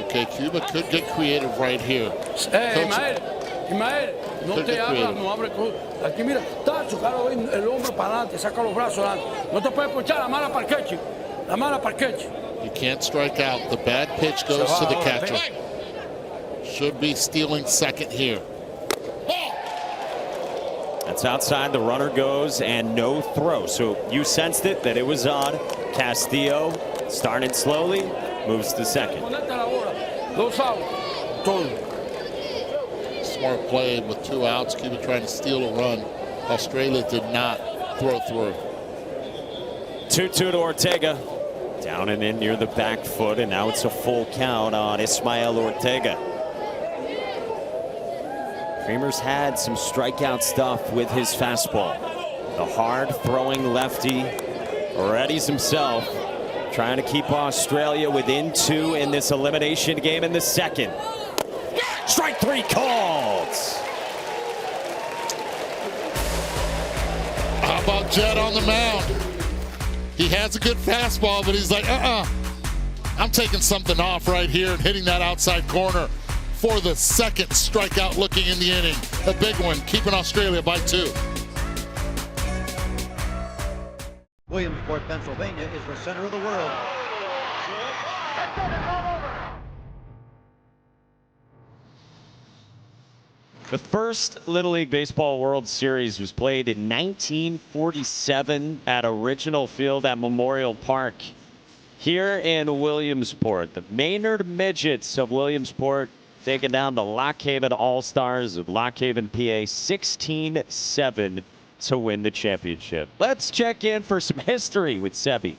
Okay, Cuba could get creative right here. Hey, Ismael, no te abras, no abre. Aquí mira, está chocado el hombro para adelante, saca los brazos adelante. No te puedes ponchar la mala para el catch. La mala para el catch. You can't strike out. The bad pitch goes to the catcher. Should be stealing second here. That's outside. The runner goes, and no throw. So you sensed it, that it was on. Castillo started slowly, moves to second. 2 out. Todo. Smart play with 2 outs. Cuba trying to steal a run. Australia did not throw through. 2-2 to Ortega. Down and in near the back foot, and now it's a full count on Ismael Ortega. Creamer's had some strikeout stuff with his fastball. The hard-throwing lefty readies himself, trying to keep Australia within 2 in this elimination game in the 2nd. Strike 3 called. How about Jet on the mound? He has a good fastball, but he's like, I'm taking something off right here and hitting that outside corner for the 2nd strikeout looking in the inning. A big one, keeping Australia by 2. Williamsport, Pennsylvania is the center of the world. The first Little League Baseball World Series was played in 1947 at Original Field at Memorial Park here in Williamsport. The Maynard Midgets of Williamsport taking down the Lock Haven All-Stars of Lock Haven, PA, 16-7 to win the championship. Let's check in for some history with Sebi.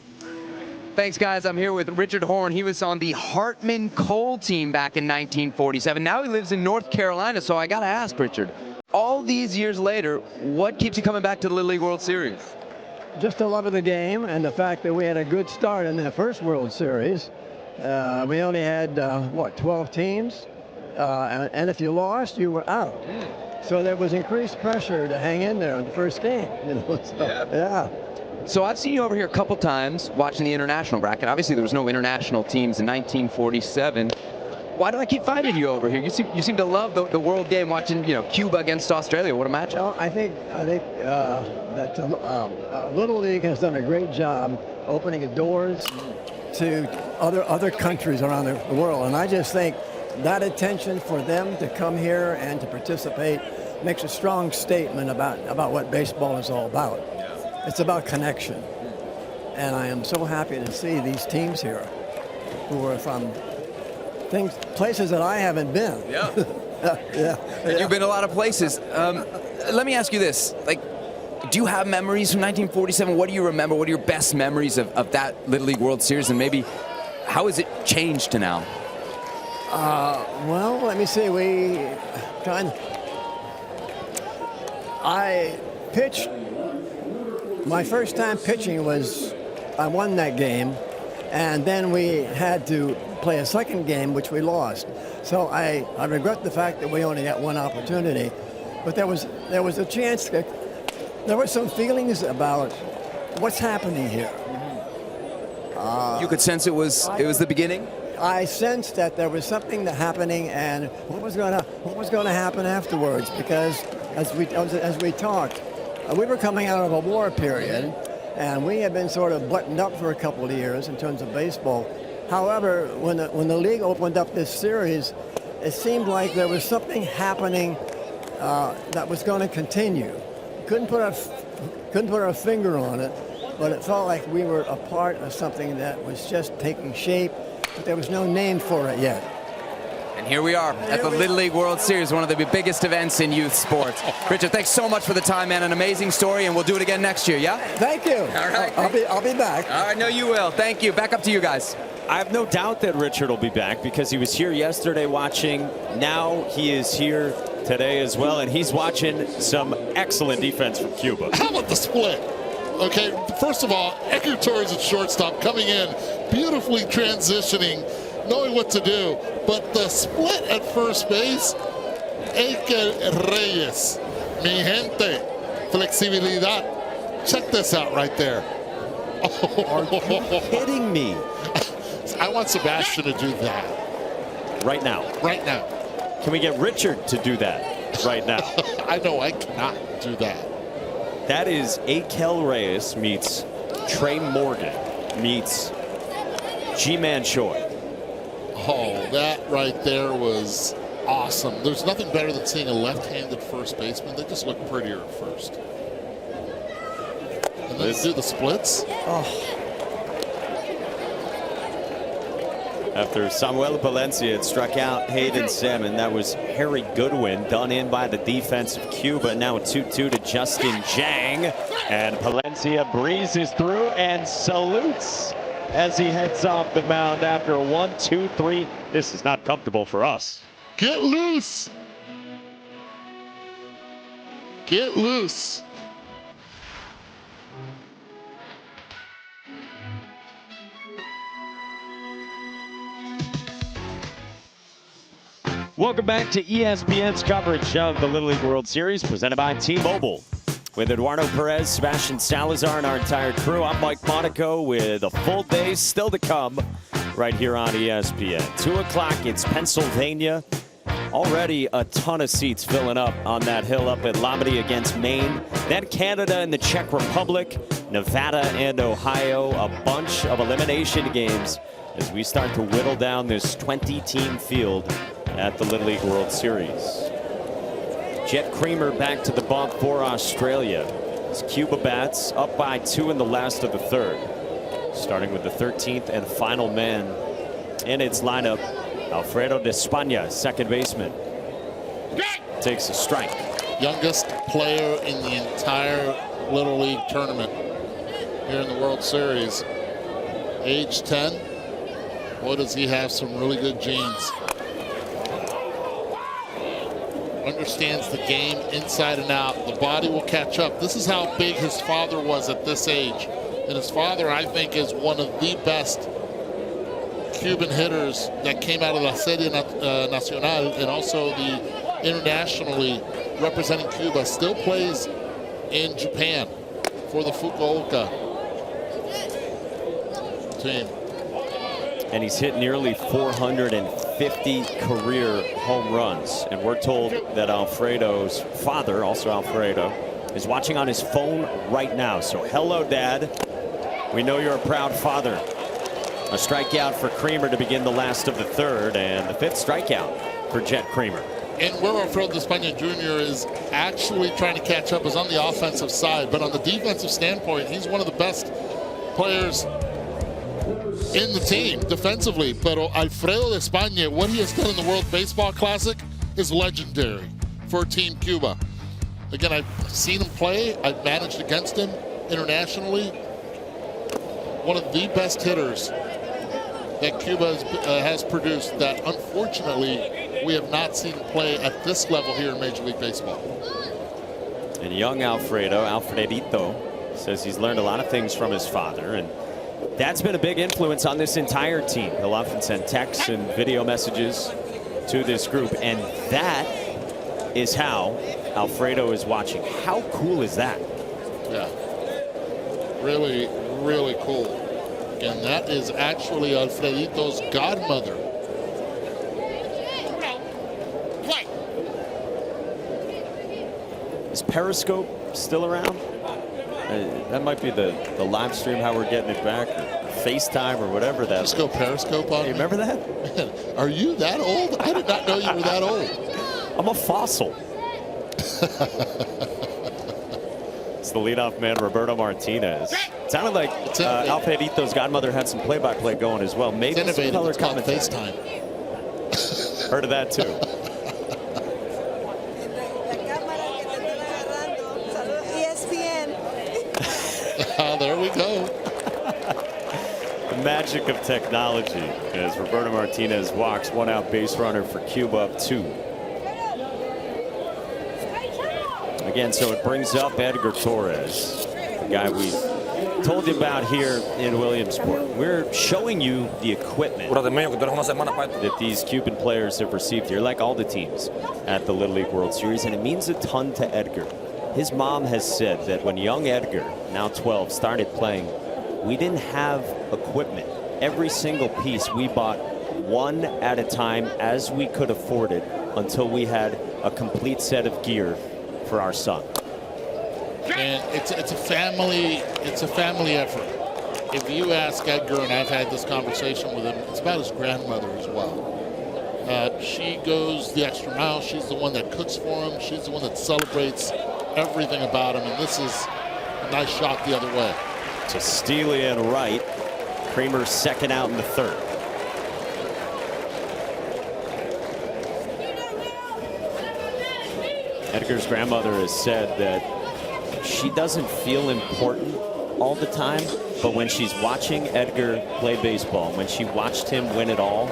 Thanks, guys. I'm here with Richard Horn. He was on the Hartman Cole team back in 1947. Now he lives in North Carolina, so I got to ask, Richard, all these years later, what keeps you coming back to the Little League World Series? Just a love of the game and the fact that we had a good start in that first World Series. We only had, 12 teams? And if you lost, you were out. So there was increased pressure to hang in there in the first game. Yeah. So I've seen you over here a couple times watching the international bracket. Obviously, there was no international teams in 1947. Why do I keep finding you over here? You seem to love the world game, watching Cuba against Australia. What a matchup! Well, I think that Little League has done a great job opening doors to other countries around the world, and I just think that attention for them to come here and to participate makes a strong statement about what baseball is all about. It's about connection. And I am so happy to see these teams here who are from places that I haven't been. Yeah. Yeah. You've been a lot of places. Let me ask you this. Do you have memories from 1947? What do you remember? What are your best memories of that Little League World Series? And maybe How has it changed to now? Well, let me see. I pitched. My first time pitching was, I won that game, and then we had to play a second game, which we lost. So I regret the fact that we only got one opportunity, but there was a chance that there were some feelings about what's happening here. You could sense it was the beginning? I sensed that there was something happening, and what was going to happen afterwards, because as we talked, we were coming out of a war period, and we had been sort of buttoned up for a couple of years in terms of baseball. However, when the league opened up this series, it seemed like there was something happening that was going to continue. Couldn't put our finger on it, but it felt like we were a part of something that was just taking shape, but there was no name for it yet. And here we are at the Little League World Series, one of the biggest events in youth sports. Richard, thanks so much for the time, man. An amazing story, and we'll do it again next year, yeah? Thank you. All right. I'll be back. I know you will. Thank you. Back up to you guys. I have no doubt that Richard will be back because he was here yesterday watching. Now he is here today as well, and he's watching some excellent defense from Cuba. How about the split? Okay, first of all, Edgar Torres at shortstop coming in, beautifully transitioning, knowing what to do. But the split at first base, Eiker Reyes, mi gente, flexibilidad. Check this out right there. Are you kidding me? I want Sebastian to do that. Right now. Right now. Can we get Richard to do that right now? I know I cannot do that. That is Eikel Reyes meets Trey Morgan meets G-Man Choi. Oh, that right there was awesome. There's nothing better than seeing a left-handed first baseman. They just look prettier at first. And then do the splits. Oh. After Samuel Palencia had struck out Hayden Salmon, that was Harry Goodwin done in by the defense of Cuba. Now a 2-2 to Justin Jang. And Palencia breezes through and salutes as he heads off the mound after a 1-2-3. This is not comfortable for us. Get loose. Get loose. Welcome back to ESPN's coverage of the Little League World Series presented by T-Mobile. With Eduardo Perez, Sebastian Salazar, and our entire crew, I'm Mike Monaco with a full day still to come right here on ESPN. 2 o'clock, it's Pennsylvania. Already a ton of seats filling up on that hill up at Lombardy against Maine. Then Canada and the Czech Republic, Nevada and Ohio. A bunch of elimination games as we start to whittle down this 20-team field at the Little League World Series. Jet Creamer back to the bump for Australia. As Cuba bats up by 2 in the last of the third. Starting with the 13th and final man in its lineup, Alfredo de España, second baseman. Takes a strike. Youngest player in the entire Little League tournament here in the World Series. Age 10. Boy, does he have some really good genes. Understands the game inside and out. The body will catch up. This is how big his father was at this age. And his father, I think, is one of the best Cuban hitters that came out of La Serie Nacional and also the internationally representing Cuba. Still plays in Japan for the Fukuoka team. And he's hit nearly 450 career home runs. And we're told that Alfredo's father, also Alfredo, is watching on his phone right now. So hello, Dad. We know you're a proud father. A strikeout for Creamer to begin the last of the third, and the 5th strikeout for Jet Creamer. And where Alfredo de España Jr. is actually trying to catch up is on the offensive side. But on the defensive standpoint, he's one of the best players in the team defensively. But Alfredo de España, what he has done in the World Baseball Classic is legendary for Team Cuba. Again, I've seen him play. I've managed against him internationally. One of the best hitters that Cuba has produced that unfortunately we have not seen play at this level here in Major League Baseball. And young Alfredito, says he's learned a lot of things from his father, and that's been a big influence on this entire team. He'll often send texts and video messages to this group, and that is how Alfredo is watching. How cool is that? Yeah, really, really cool. And that is actually Alfredito's godmother. Is Periscope still around? That might be the live stream, how we're getting it back. FaceTime or whatever that. Just go Periscope on. Hey, remember that? Man, are you that old? I did not know you were that old. I'm a fossil. It's the leadoff man, Roberto Martinez. It sounded like Alfredito's godmother had some play-by-play going as well. Maybe some color commentary. FaceTime. Heard of that too. There we go. The magic of technology as Roberto Martinez walks one out base runner for Cuba up 2. Again, so it brings up Edgar Torres, the guy we told you about here in Williamsport. We're showing you the equipment that these Cuban players have received here, like all the teams at the Little League World Series, and it means a ton to Edgar. His mom has said that when young Edgar, now 12, started playing, we didn't have equipment. Every single piece we bought one at a time as we could afford it until we had a complete set of gear for our son. And it's a family effort. If you ask Edgar, and I've had this conversation with him, it's about his grandmother as well. She goes the extra mile. She's the one that cooks for him. She's the one that celebrates everything about him, and this is a nice shot the other way. To Steely and right. Kramer's second out in the 3rd. Edgar's grandmother has said that she doesn't feel important all the time, but when she's watching Edgar play baseball, when she watched him win it all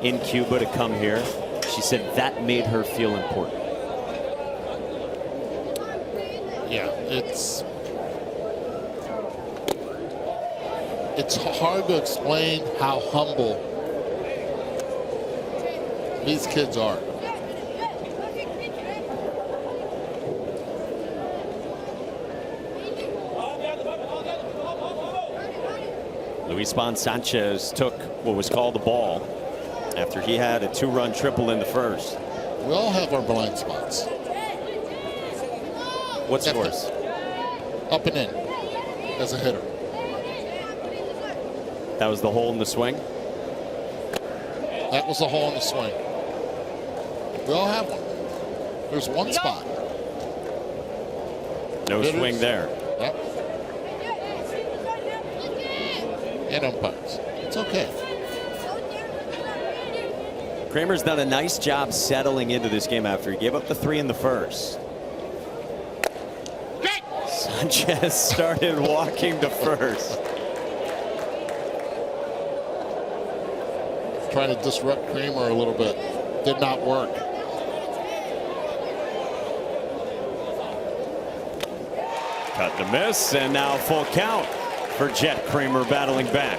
in Cuba to come here, she said that made her feel important. Yeah, it's hard to explain how humble these kids are. Luis Sanchez took what was called the ball after he had a 2-run triple in the 1st. We all have our blind spots. What's yours? Up and in as a hitter. That was the hole in the swing? That was the hole in the swing. We all have one. There's one spot. No hitters. Swing there. Yep. And umpires. It's okay. Kramer's done a nice job settling into this game after he gave up the 3 in the 1st. Sanchez started walking to first. Trying to disrupt Kramer a little bit. Did not work. Cut to miss, and now full count for Jet Kramer battling back.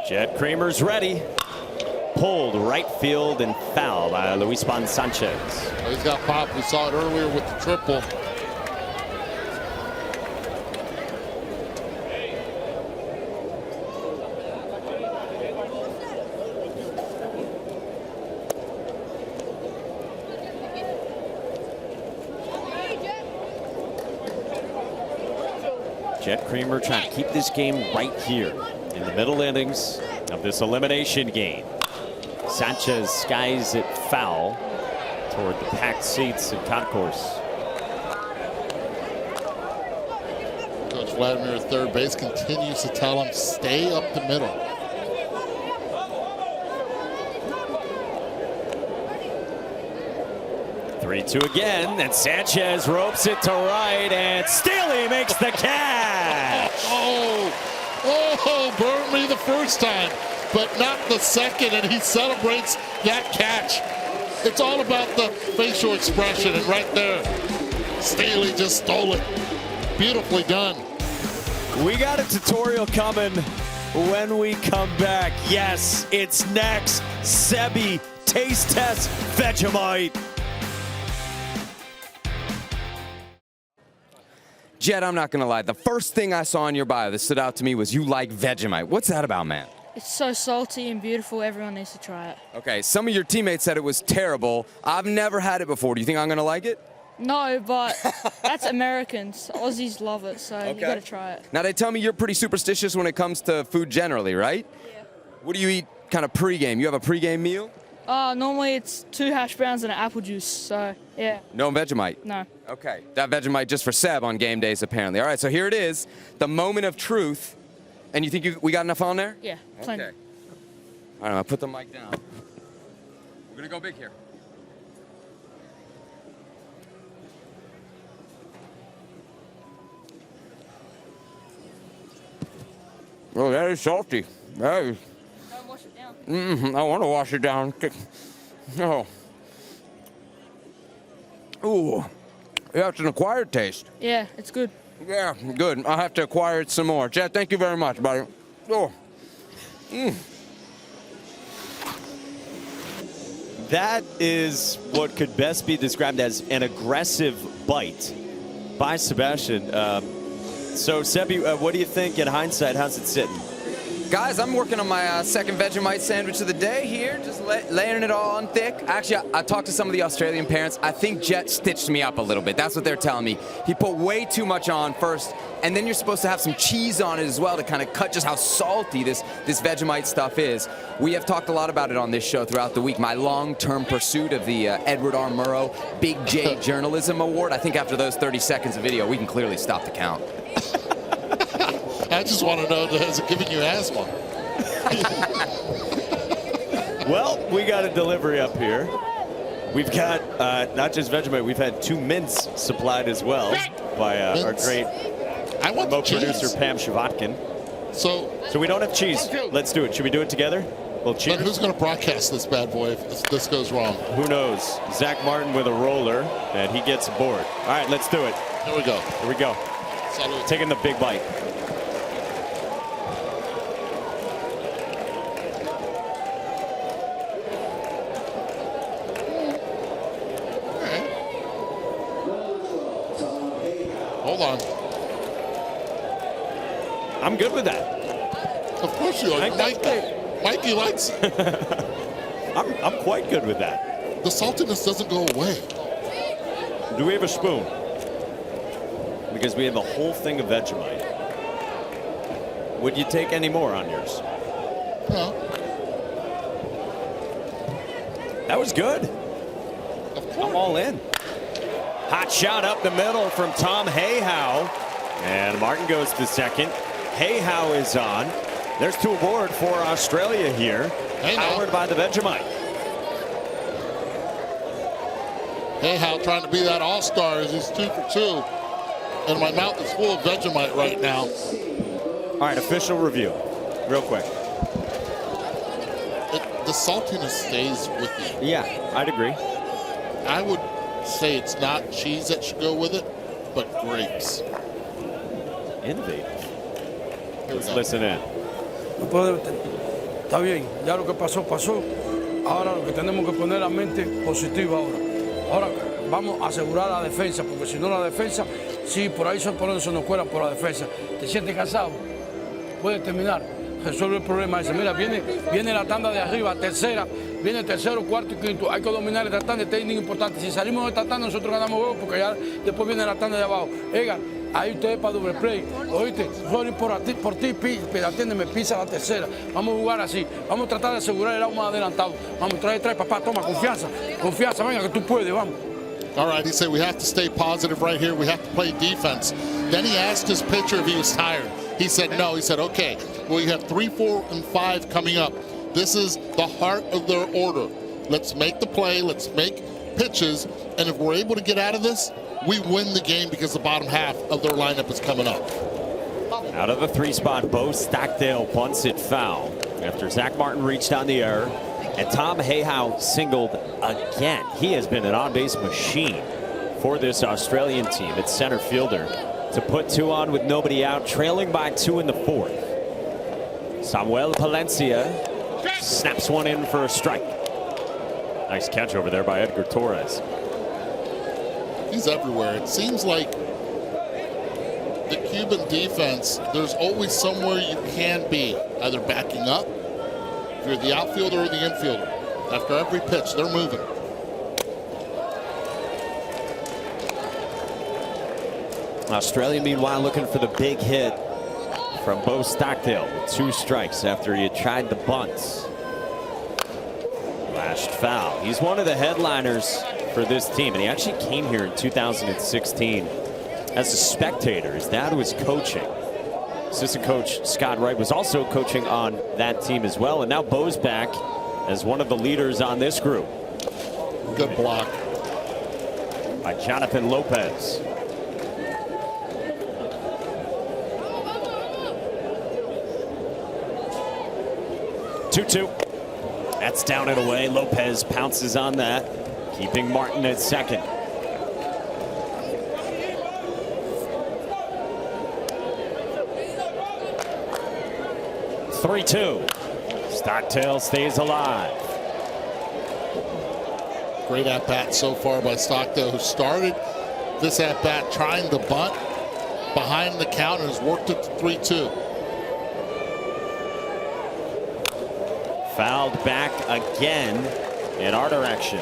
Jet Kramer's ready. Pulled right field and foul by Luis Sanchez. He's got pop. We saw it earlier with the triple. Jet Kramer trying to keep this game right here in the middle innings of this elimination game. Sanchez skies it foul toward the packed seats at concourse. Coach Vladimir at third base continues to tell him, stay up the middle. 3-2 again, and Sanchez ropes it to right, and Staley makes the catch. Oh, burned me the first time, but not the second, and he celebrates that catch. It's all about the facial expression, and right there, Staley just stole it. Beautifully done. We got a tutorial coming when we come back. Yes, it's next. Sebi taste test Vegemite. Jed, I'm not gonna lie. The first thing I saw in your bio that stood out to me was you like Vegemite. What's that about, man? It's so salty and beautiful. Everyone needs to try it. Okay, some of your teammates said it was terrible. I've never had it before. Do you think I'm gonna like it? No, but that's Americans. Aussies love it, so you gotta try it. Now, they tell me you're pretty superstitious when it comes to food generally, right? Yeah. What do you eat kind of pregame? You have a pregame meal? Normally it's 2 hash browns and an apple juice, so yeah. No Vegemite? No. Okay, that Vegemite just for Seb on game days, apparently. All right, so here it is, the moment of truth. And you think we got enough on there? Yeah, plenty. Okay. All right, I'll put the mic down. We're gonna go big here. Oh, that is salty. That is. Don't wash it down. I want to wash it down. Oh. Ooh. Yeah, it's an acquired taste. Yeah, it's good. Yeah, good. I'll have to acquire it some more. Chad, thank you very much, buddy. Oh. That is what could best be described as an aggressive bite by Sebastian. So, Sebi, what do you think in hindsight? How's it sitting? Guys, I'm working on my second Vegemite sandwich of the day here, just layering it all on thick. Actually, I talked to some of the Australian parents. I think Jet stitched me up a little bit. That's what they're telling me. He put way too much on first, and then you're supposed to have some cheese on it as well to kind of cut just how salty this Vegemite stuff is. We have talked a lot about it on this show throughout the week. My long-term pursuit of the Edward R. Murrow Big J Journalism Award. I think after those 30 seconds of video, we can clearly stop the count. I just want to know, has it given you asthma? Well, we got a delivery up here. We've got not just Vegemite, we've had 2 mints supplied as well by our great remote producer, Pam Shavatkin. So we don't have cheese. Let's do it. Should we do it together? Well, cheers. But who's going to broadcast this bad boy if this goes wrong? Who knows? Zach Martin with a roller, and he gets aboard. All right, let's do it. Here we go. Here we go. Salud. Taking the big bite. Hold on. I'm good with that. Of course you are. Mikey likes it. I'm quite good with that. The saltiness doesn't go away. Do we have a spoon? Because we have a whole thing of Vegemite. Would you take any more on yours? No. That was good. I'm all in. Hot shot up the middle from Tom Hayhow. And Martin goes to second. Hayhow is on. There's 2 aboard for Australia here. Powered by the Vegemite. Hayhow trying to be that all-star as he's 2 for 2. And my mouth is full of Vegemite right now. All right, official review. Real quick. The saltiness stays with you. Yeah, I'd agree. I would say it's not cheese that should go with it, but grapes. Innovative. Let's listen in. Está bien, ya lo que pasó, pasó. Ahora lo que tenemos que poner la mente positiva ahora. Ahora vamos a asegurar la defensa, porque si no la defensa, sí, por ahí por eso nos cuelan por la defensa. ¿Te sientes cansado? Puedes terminar, resuelve el problema ese. Mira, viene la tanda de arriba, tercera, viene tercero, cuarto y quinto. Hay que dominar esta tanda, este inning importante. Si salimos de esta tanda, nosotros ganamos juego, porque ya después viene la tanda de abajo. Egan, ahí ustedes para doble play. Oíste, sorry por ti, pero atiéndeme, pisa la tercera. Vamos a jugar así. Vamos a tratar de asegurar el out más adelantado. Vamos, trae, papá, toma, confianza. Confianza, venga, que tú puedes, vamos. All right, he said we have to stay positive right here. We have to play defense. Then he asked his pitcher if he was tired. He said no. He said, okay, well, you have 3, 4, and 5 coming up. This is the heart of their order. Let's make the play. Let's make pitches. And if we're able to get out of this, we win the game because the bottom half of their lineup is coming up. Out of the 3 spot, Bo Stockdale bunts it foul after Zach Martin reached on the error. And Tom Hayhow singled again. He has been an on-base machine for this Australian team at center fielder to put 2 on with nobody out, trailing by 2 in the 4th. Samuel Palencia snaps one in for a strike. Nice catch over there by Edgar Torres. He's everywhere. It seems like the Cuban defense, there's always somewhere you can be, either backing up, if you're the outfielder or the infielder. After every pitch, they're moving. Australia, meanwhile, looking for the big hit from Bo Stockdale with 2 strikes after he had tried the bunts. Lashed foul. He's one of the headliners for this team, and he actually came here in 2016 as a spectator. His dad was coaching. Assistant coach Scott Wright was also coaching on that team as well, and now Bo's back as one of the leaders on this group. Good block by Jonathan Lopez. Two. That's down and away. Lopez pounces on that, keeping Martin at second. Three-two. Stockdale stays alive. Great at-bat so far by Stockdale, who started this at-bat trying to bunt behind the count and has worked it to 3-2. Fouled back again in our direction.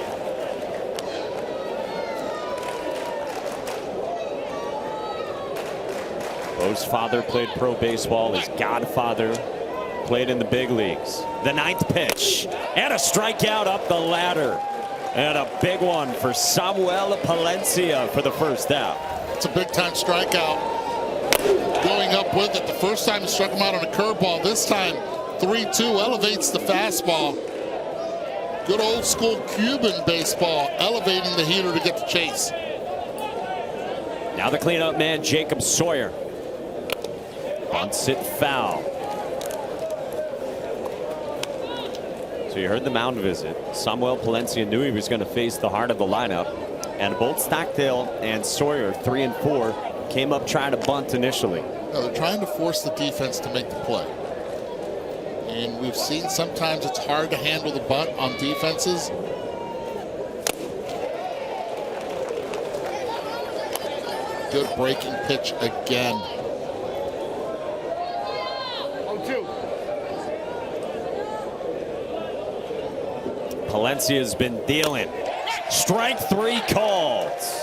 Bo's father played pro baseball. His godfather played in the big leagues. The 9th pitch and a strikeout up the ladder. And a big one for Samuel Palencia for the first out. It's a big-time strikeout. Going up with it. The first time he struck him out on a curveball. This time, 3-2 elevates the fastball. Good old school Cuban baseball, elevating the heater to get the chase. Now the cleanup man, Jacob Sawyer. Bunts it foul. So you heard the mound visit. Samuel Palencia knew he was going to face the heart of the lineup. And both Stockdale and Sawyer, 3 and 4, came up trying to bunt initially. No, they're trying to force the defense to make the play. And we've seen sometimes it's hard to handle the bunt on defenses. Good breaking pitch again. 0-2. Palencia's been dealing. Strike 3 calls.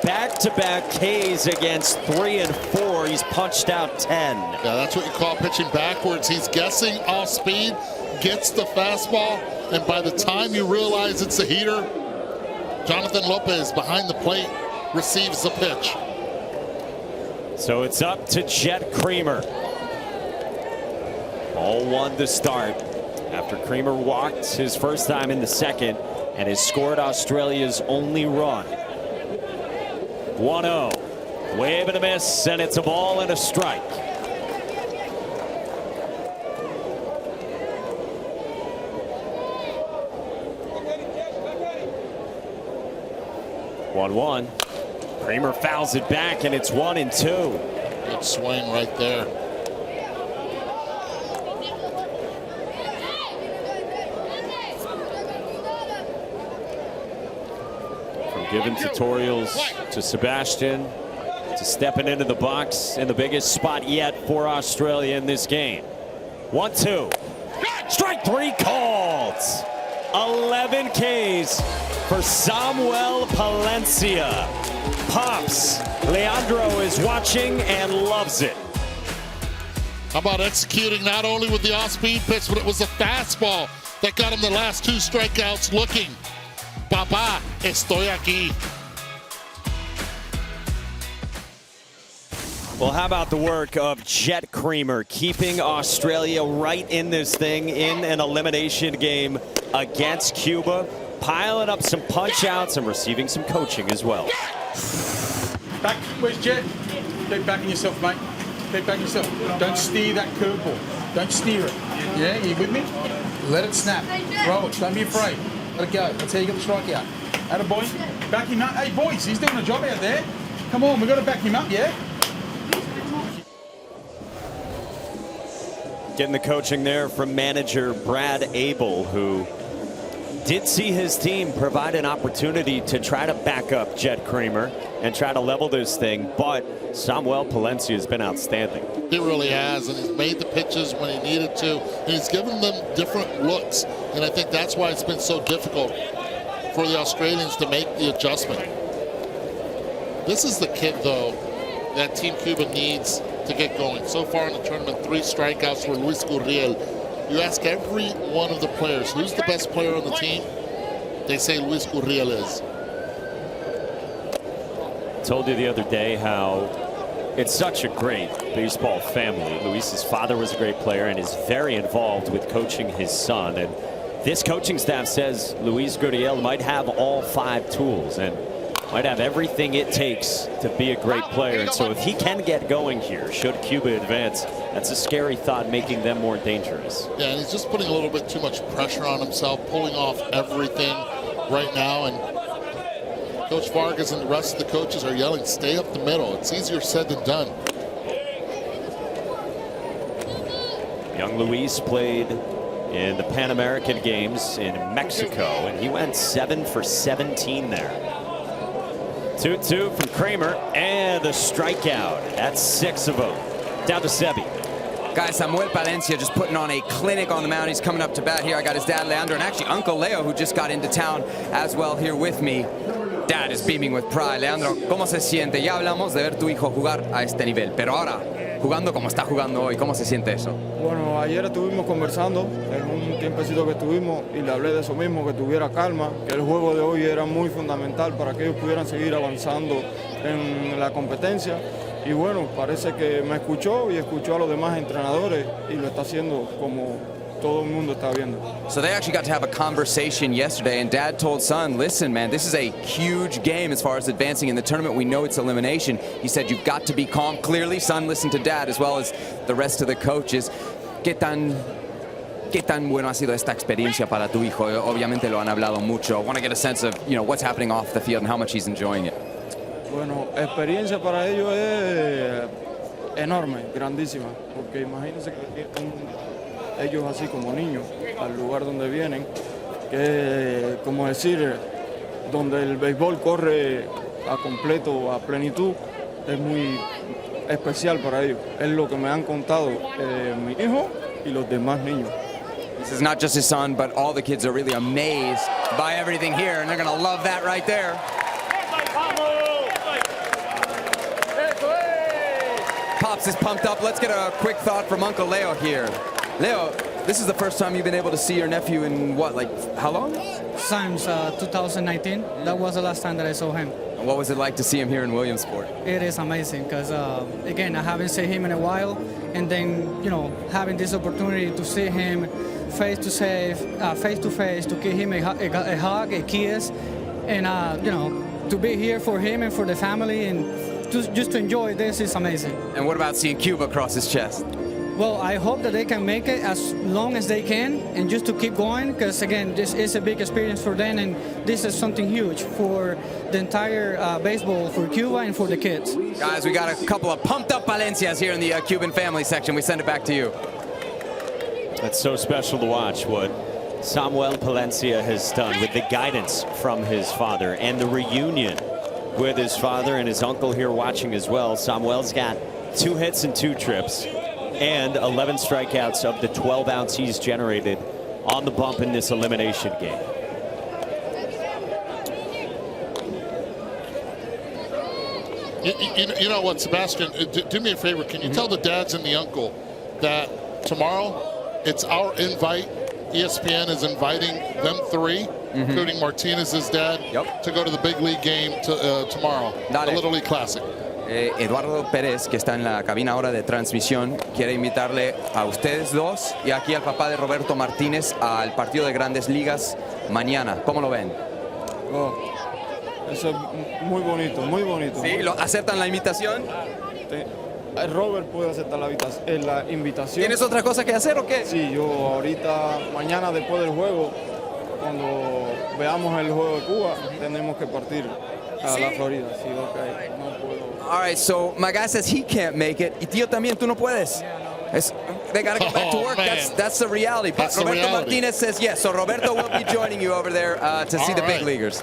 Back-to-back Ks against 3 and 4. He's punched out 10. Yeah, that's what you call pitching backwards. He's guessing off speed, gets the fastball, and by the time you realize it's a heater, Jonathan Lopez behind the plate receives the pitch. So it's up to Jet Creamer. 0-1 to start after Creamer walked his first time in the second and has scored Australia's only run. 1-0. Wave and a miss, and it's a ball and a strike. One. Creamer fouls it back, and it's 1-2. Good swing right there. From giving tutorials to Sebastian to stepping into the box in the biggest spot yet for Australia in this game. 1-2. Strike 3 called. 11 Ks for Samuel Palencia. Pops Leandro is watching and loves it. How about executing not only with the off-speed pitch, but it was a fastball that got him the last 2 strikeouts looking. Papá, estoy aquí. Well, how about the work of Jet Creamer, keeping Australia right in this thing in an elimination game against Cuba. piling up some punch outs and receiving some coaching as well. Back, where's Jet? Get back in yourself, mate. Get back in yourself. Don't steer that curveball. Don't steer it. Yeah, you with me? Let it snap. Throw it. Don't be afraid. Let it go. That's how you get the strikeout. Attaboy. Back him up. Hey, boys, he's doing a job out there. Come on, we've got to back him up, yeah? Getting the coaching there from manager Brad Abel, who did see his team provide an opportunity to try to back up Jet Kramer and try to level this thing, but Samuel Palencia has been outstanding. He really has, and he's made the pitches when he needed to, and he's given them different looks, and I think that's why it's been so difficult for the Australians to make the adjustment. This is the kid, though, that Team Cuba needs to get going. So far in the tournament, 3 strikeouts for Luis Gurriel. You ask every one of the players, who's the best player on the team? They say Luis Gurriel is. Told you the other day how it's such a great baseball family. Luis's father was a great player and is very involved with coaching his son. And this coaching staff says Luis Gurriel might have all 5 tools and might have everything it takes to be a great player. And so if he can get going here, should Cuba advance, that's a scary thought, making them more dangerous. Yeah, and he's just putting a little bit too much pressure on himself, pulling off everything right now. And Coach Vargas and the rest of the coaches are yelling, stay up the middle. It's easier said than done. Young Luis played in the Pan American Games in Mexico, and he went 7 for 17 there. 2-2 from Kramer, and the strikeout. That's 6 of them. Down to Sebi. Guys, Samuel Palencia just putting on a clinic on the mound. He's coming up to bat here. I got his dad, Leandro, and actually Uncle Leo, who just got into town as well here with me. Dad is beaming with pride. Leandro, ¿cómo se siente? Ya hablamos de ver tu hijo jugar a este nivel, pero ahora, jugando como está jugando hoy, ¿cómo se siente eso? Bueno, ayer estuvimos conversando en un tiempecito que estuvimos y le hablé de eso mismo, que tuviera calma, que el juego de hoy era muy fundamental para que ellos pudieran seguir avanzando en la competencia. Y bueno, parece que me escuchó y escuchó a los demás entrenadores y lo está haciendo como todo el mundo está viendo. So they actually got to have a conversation yesterday, and Dad told Son, listen, man, this is a huge game as far as advancing in the tournament. We know it's elimination. He said, you've got to be calm. Clearly, Son listened to Dad as well as the rest of the coaches. ¿Qué tan bueno ha sido esta experiencia para tu hijo? Obviamente lo han hablado mucho. I want to get a sense of, what's happening off the field and how much he's enjoying it. Bueno, experiencia para ellos es enorme, grandísima, porque imagínense que ellos así como niños, al lugar donde vienen, que como decir, donde el béisbol corre a completo, a plenitud, es muy especial para ellos. Es lo que me han contado mi hijo y los demás niños. This is not just his son, but all the kids are really amazed by everything here, and they're going to love that right there. Pops is pumped up. Let's get a quick thought from Uncle Leo here. Leo, this is the first time you've been able to see your nephew in what, like how long? Since 2019. That was the last time that I saw him. And what was it like to see him here in Williamsport? It is amazing because, again, I haven't seen him in a while. And then, having this opportunity to see him face to face, to give him a hug, a kiss, and, to be here for him and for the family and just to enjoy this is amazing. And what about seeing Cuba across his chest? Well, I hope that they can make it as long as they can and just to keep going because, again, this is a big experience for them and this is something huge for the entire baseball for Cuba and for the kids. Guys, we got a couple of pumped up Palencias here in the Cuban family section. We send it back to you. That's so special to watch what Samuel Palencia has done with the guidance from his father and the reunion with his father and his uncle here watching as well. Samuel's got 2 hits and 2 trips and 11 strikeouts of the 12 outs he's generated on the bump in this elimination game. You know what, Sebastian, do me a favor. Can you tell the dads and the uncle that tomorrow it's our invite. ESPN is inviting them 3, including Martinez's dad, to go to the big league game tomorrow, the Little League Classic. Eduardo Pérez, que está en la cabina ahora de transmisión, quiere invitarle a ustedes dos y aquí al papá de Roberto Martínez al partido de Grandes Ligas mañana. ¿Cómo lo ven? Oh, eso es muy bonito, muy bonito. ¿Sí? ¿Aceptan la invitación? Robert puede aceptar la invitación. ¿Tienes otra cosa que hacer o qué? Sí, yo ahorita, mañana después del juego, cuando veamos el juego de Cuba, tenemos que partir a la Florida. Sí, okay, no puedo. All right, so my guy says he can't make it. Y tío también, tú no puedes. They got to go back to work. That's the reality. But Roberto Martinez says yes. So Roberto will be joining you over there to see the big leaguers.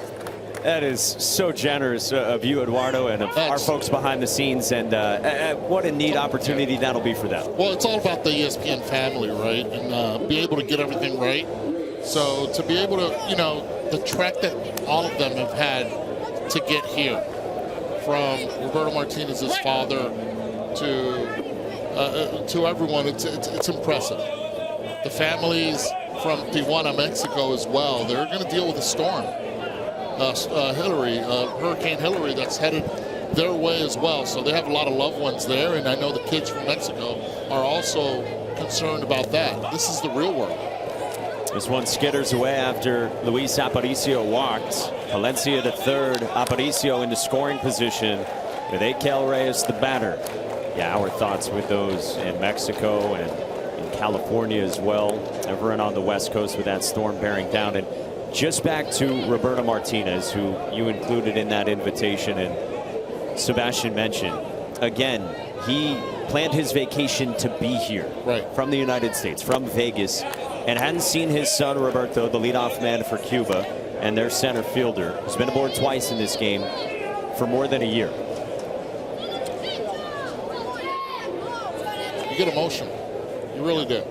That is so generous of you, Eduardo, and of our folks behind the scenes. And what a neat opportunity that'll be for them. Well, it's all about the ESPN family, right? And be able to get everything right. So to be able to, you know, the trek that all of them have had to get here, from Roberto Martinez's father to everyone, it's impressive. The families from Tijuana, Mexico as well, they're going to deal with a storm. Hurricane Hillary that's headed their way as well. So they have a lot of loved ones there, and I know the kids from Mexico are also concerned about that. This is the real world. This one skitters away after Luis Aparicio walked. Palencia to third, Aparicio into scoring position with Akel Reyes the batter. Yeah, our thoughts with those in Mexico and in California as well. Everyone on the West Coast with that storm bearing down. And just back to Roberto Martinez, who you included in that invitation and Sebastian mentioned. Again, he planned his vacation to be here from the United States, from Vegas, and hadn't seen his son Roberto, the leadoff man for Cuba, and their center fielder, who's been aboard twice in this game for more than a year. You get emotional. You really do.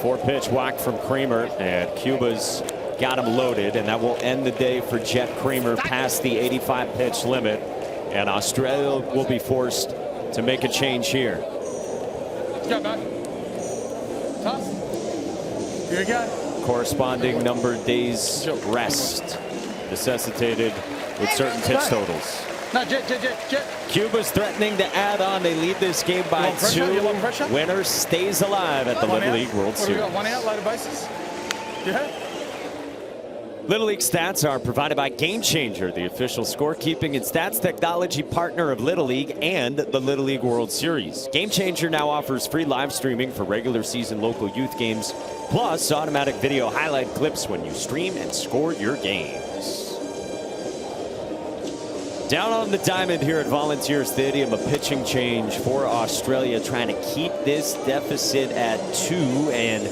4-pitch whack from Creamer, and Cuba's got him loaded, and that will end the day for Jet Creamer past the 85-pitch limit, and Australia will be forced to make a change here. Go, man. Toss. Here you go. Corresponding numbered days rest necessitated with certain pitch totals. No, Jet. Cuba's threatening to add on. They lead this game by 2. Winner stays alive at the Little League World Series. What do we got? 1 out, loaded bases? Yeah. Little League stats are provided by Game Changer, the official scorekeeping and stats technology partner of Little League and the Little League World Series. Game Changer now offers free live streaming for regular season local youth games, plus automatic video highlight clips when you stream and score your games. Down on the diamond here at Volunteer Stadium, a pitching change for Australia, trying to keep this deficit at 2 and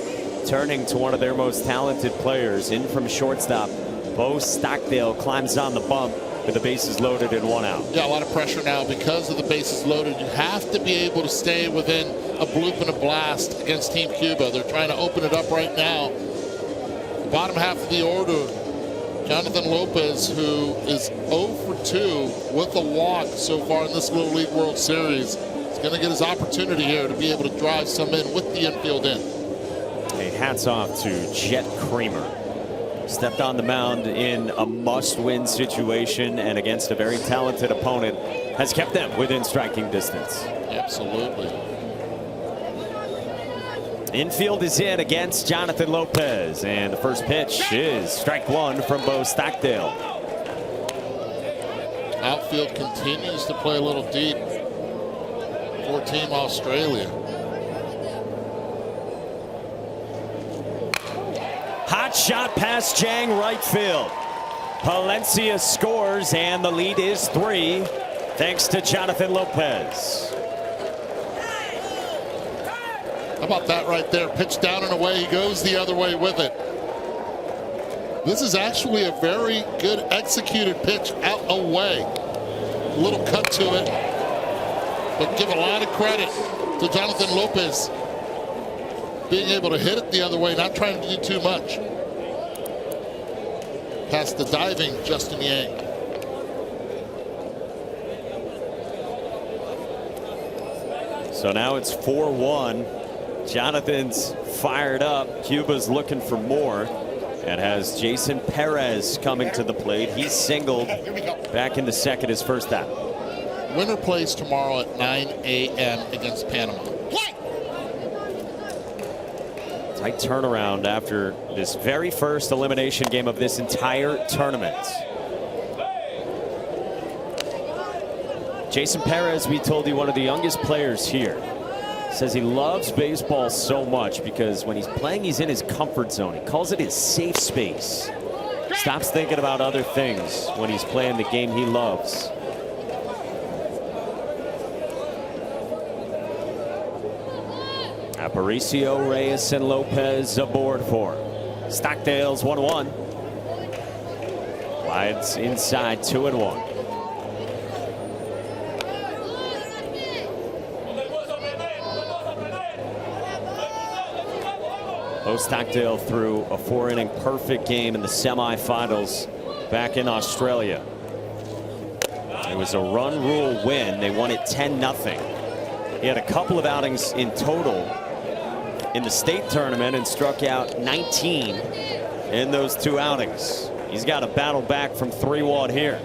turning to one of their most talented players. In from shortstop, Bo Stockdale climbs on the bump with the bases loaded and 1 out. Yeah, a lot of pressure now because of the bases loaded. You have to be able to stay within a bloop and a blast against Team Cuba. They're trying to open it up right now. Bottom half of the order, Jonathan Lopez, who is 0 for 2 with a walk so far in this Little League World Series, is going to get his opportunity here to be able to drive some in with the infield in. Hey, hats off to Jet Creamer. Stepped on the mound in a must-win situation and against a very talented opponent has kept them within striking distance. Absolutely. Infield is in against Jonathan Lopez, and the first pitch is strike 1 from Bo Stockdale. Outfield continues to play a little deep for Team Australia. Hot shot past Jang, right field. Palencia scores, and the lead is 3 thanks to Jonathan Lopez. How about that right there? Pitch down and away. He goes the other way with it. This is actually a very good executed pitch out away. A little cut to it. But give a lot of credit to Jonathan Lopez being able to hit it the other way, not trying to do too much. Past the diving Justin Yang. So now it's 4-1. Jonathan's fired up. Cuba's looking for more and has Jason Perez coming to the plate. He singled back in the second, his first out. Winner plays tomorrow at 9 a.m. against Panama. Tight turnaround after this very first elimination game of this entire tournament. Jason Perez, we told you, one of the youngest players here, says he loves baseball so much because when he's playing, he's in his comfort zone. He calls it his safe space. Stops thinking about other things when he's playing the game he loves. Aparicio, Reyes, and Lopez aboard for Stockdale's 1-1. Slides inside 2-1. Stockdale threw a 4-inning perfect game in the semifinals back in Australia. It was a run rule win. They won it 10-0. He had a couple of outings in total in the state tournament and struck out 19 in those 2 outings. He's got to battle back from 3-1 here.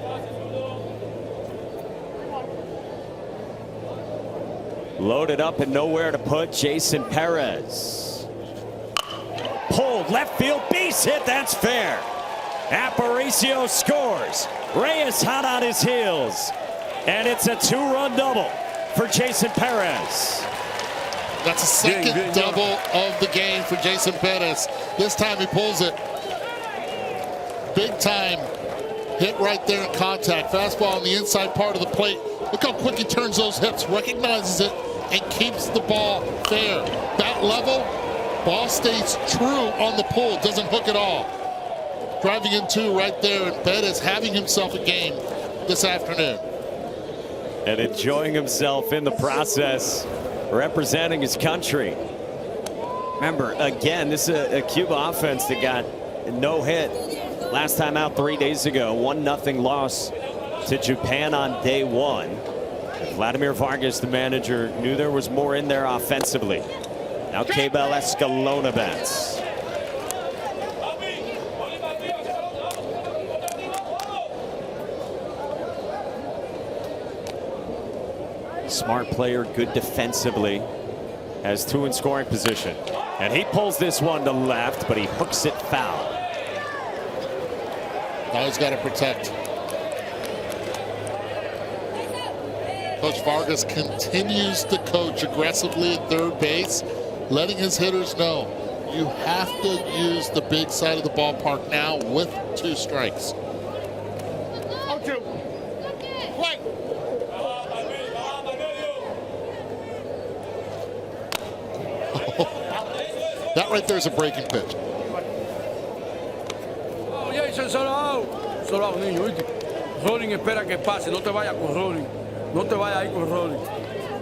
Loaded up and nowhere to put Jason Perez. Pulled left field, base hit, that's fair. Aparicio scores. Reyes hot on his heels. And it's a 2-run double for Jason Perez. That's a second double of the game for Jason Perez. This time he pulls it. Big time hit right there in contact. Fastball on the inside part of the plate. Look how quick he turns those hips, recognizes it, and keeps the ball fair. Bat level, ball stays true on the pull, doesn't hook at all. Driving in 2 right there, and Perez having himself a game this afternoon. And enjoying himself in the process, representing his country. Remember, again, this is a Cuba offense that got no hit last time out 3 days ago. 1-0 loss to Japan on day 1. Vladimir Vargas, the manager, knew there was more in there offensively. Now Cabell Escalona bats. Smart player, good defensively. Has 2 in scoring position. And he pulls this one to left, but he hooks it foul. Now he's got to protect. Coach Vargas continues to coach aggressively at third base, letting his hitters know you have to use the big side of the ballpark now with 2 strikes. That right there is a breaking pitch. Oh, Jason, solo out. Solo out, niño, ¿viste? Rolling espera que pase. No te vayas con Rolling. No te vayas ahí con Rolling.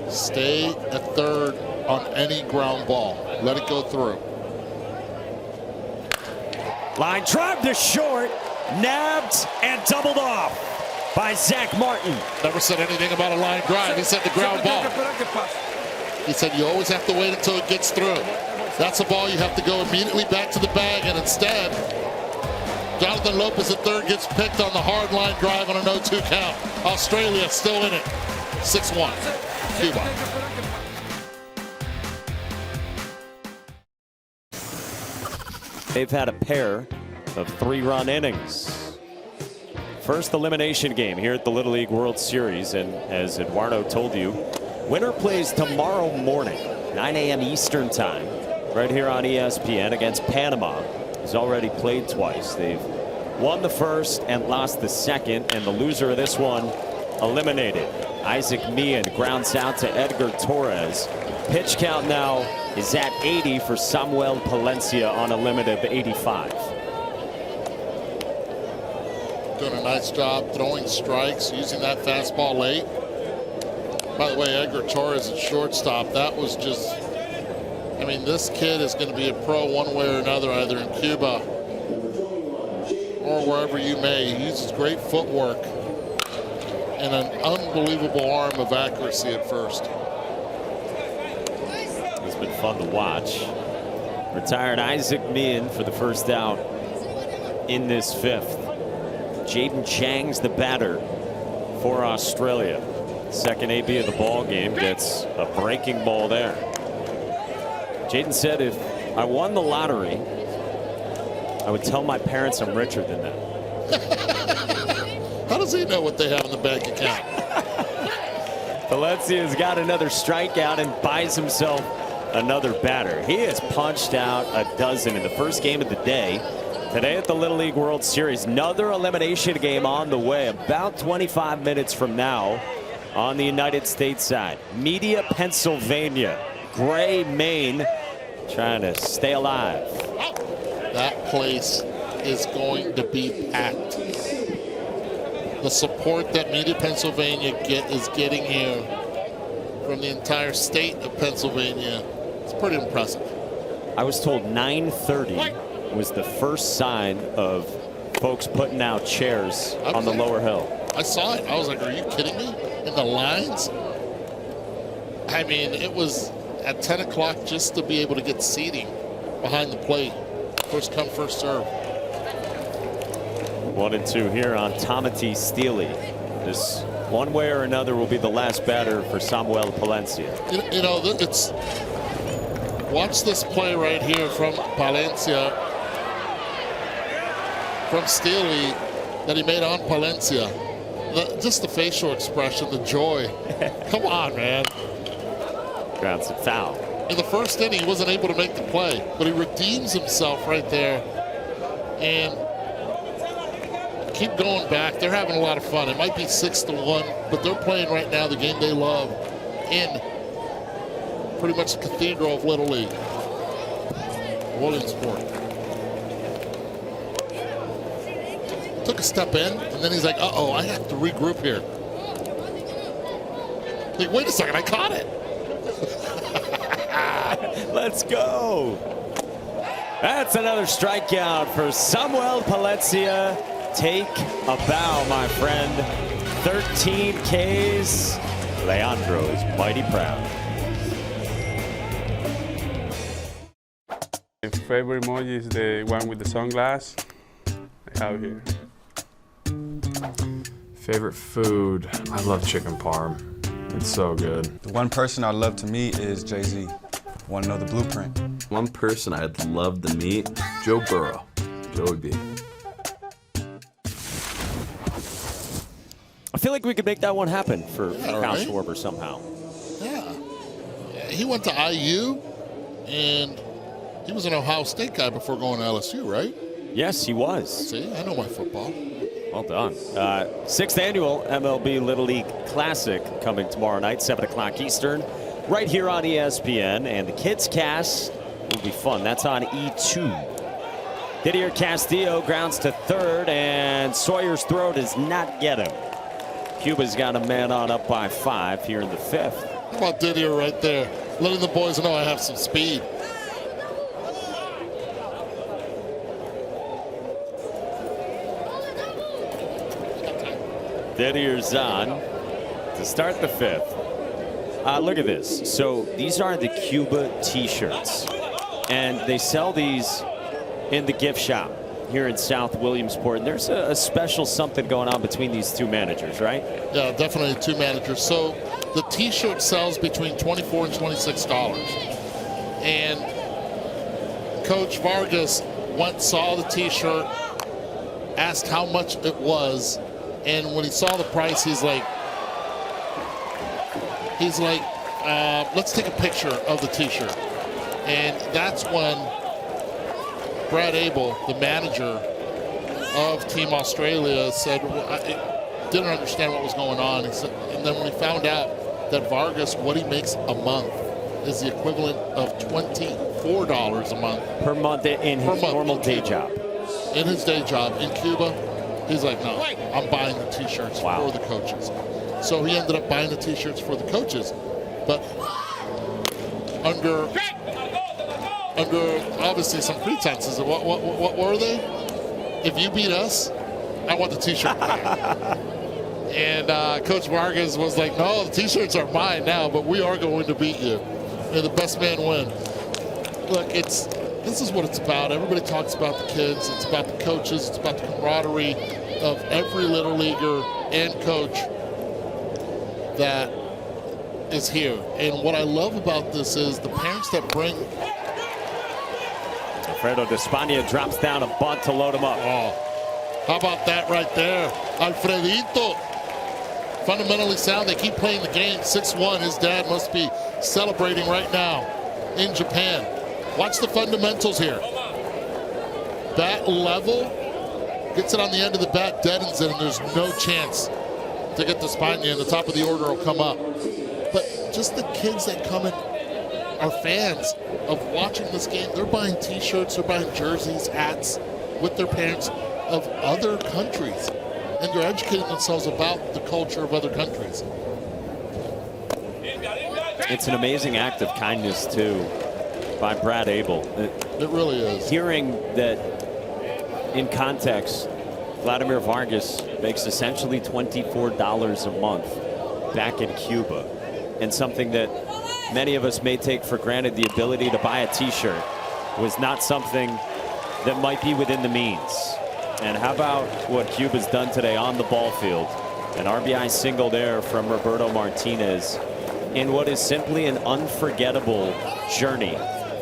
Stay at third on any ground ball. Let it go through. Line drive to short. Nabbed and doubled off by Zach Martin. Never said anything about a line drive. He said the ground ball. He said you always have to wait until it gets through. That's a ball you have to go immediately back to the bag, and instead, Jonathan Lopez at third gets picked on the hard line drive on a 0-2 count. Australia still in it. 6-1. Cuba. They've had a pair of 3-run innings. First elimination game here at the Little League World Series, and as Eduardo told you, winner plays tomorrow morning, 9 a.m. Eastern time, right here on ESPN against Panama. He's already played twice. They've won the first and lost the second, and the loser of this one eliminated. Isaac Meehan grounds out to Edgar Torres. Pitch count now is at 80 for Samuel Palencia on a limit of 85. Doing a nice job throwing strikes, using that fastball late. By the way, Edgar Torres at shortstop, that was just, I mean, this kid is going to be a pro one way or another, either in Cuba or wherever you may. He uses great footwork and an unbelievable arm of accuracy at first. It's been fun to watch. Retired Isaac Meehan for the first out in this 5th. Jaden Chang's the batter for Australia. Second AB of the ball game gets a breaking ball there. Jaden said, if I won the lottery, I would tell my parents I'm richer than them. How does he know what they have in the bank account? Palencia's got another strikeout and buys himself another batter. He has punched out a dozen in the first game of the day. Today at the Little League World Series, another elimination game on the way about 25 minutes from now on the United States side. Media, Pennsylvania. Gray, Maine, trying to stay alive. That place is going to be packed. The support that Media, Pennsylvania is getting here from the entire state of Pennsylvania, it's pretty impressive. I was told 9:30 was the first sign of folks putting out chairs on the lower hill. I saw it. I was like, are you kidding me? In the lines? I mean, it was at 10 o'clock just to be able to get seating behind the plate. First come, first serve. 1-2 here on Tomati Steely. This, one way or another, will be the last batter for Samuel Palencia. You know, it's watch this play right here from Palencia, from Steely that he made on Palencia. Just the facial expression, the joy. Come on, man. Grounds it foul. In the first inning, he wasn't able to make the play, but he redeems himself right there. And keep going back. They're having a lot of fun. It might be 6-1, but they're playing right now the game they love in pretty much the cathedral of Little League, Williamsport. Took a step in, and then he's like, uh-oh, I have to regroup here. Like, wait a second, I caught it. Let's go. That's another strikeout for Samuel Palencia. Take a bow, my friend. 13 Ks. Leandro is mighty proud. My favorite emoji is the one with the sunglass I have here. Favorite food? I love chicken parm. It's so good. The one person I'd love to meet is Jay-Z. Want to know the blueprint? One person I'd love to meet, Joe Burrow. Joey B. I feel like we could make that one happen for Kyle right? Schwarber somehow. Yeah. He went to IU, and he was an Ohio State guy before going to LSU, right? Yes, he was. See, I know my football. Well done. 6th annual MLB Little League Classic coming tomorrow night, 7 o'clock Eastern, right here on ESPN. And the Kids Cast will be fun. That's on E2. Didier Castillo grounds to third, and Sawyer's throw does not get him. Cuba's got a man on up by 5 here in the 5th. How about Didier right there, letting the boys know I have some speed. Didier's on to start the 5th. Look at this. So these are the Cuba t-shirts, and they sell these in the gift shop here in South Williamsport. And there's a special something going on between these two managers, right? Yeah, definitely two managers. So the t-shirt sells between $24 and $26. And Coach Vargas once saw the t-shirt, asked how much it was, and when he saw the price, he's like, let's take a picture of the t-shirt. And that's when Brad Abel, the manager of Team Australia, said, well, I didn't understand what was going on. He said, and then when he found out that Vargas, what he makes a month is the equivalent of $24 a month. Per month in his normal day job. In his day job in Cuba, he's like, no, I'm buying the t-shirts for the coaches. So he ended up buying the t-shirts for the coaches. But under obviously some pretenses. What were they? If you beat us, I want the t-shirt back. And Coach Vargas was like, no, the t-shirts are mine now, but we are going to beat you. And the best man win. Look, this is what it's about. Everybody talks about the kids. It's about the coaches. It's about the camaraderie of every Little Leaguer and coach that is here. And what I love about this is the parents that bring. Alfredo de España drops down a bunt to load him up. Oh, how about that right there? Alfredito. Fundamentally sound. They keep playing the game. 6-1. His dad must be celebrating right now in Japan. Watch the fundamentals here. Bat level. Gets it on the end of the bat, deadens it, and there's no chance to get to España, and the top of the order will come up. But just the kids that come in are fans of watching this game. They're buying T-shirts, they're buying jerseys, hats with their parents of other countries. And they're educating themselves about the culture of other countries. It's an amazing act of kindness, too, by Brad Abel. It really is. Hearing that in context, Vladimir Vargas makes essentially $24 a month back in Cuba. And something that many of us may take for granted, the ability to buy a T-shirt, was not something that might be within the means. And how about what Cuba's done today on the ball field? An RBI single there from Roberto Martinez in what is simply an unforgettable journey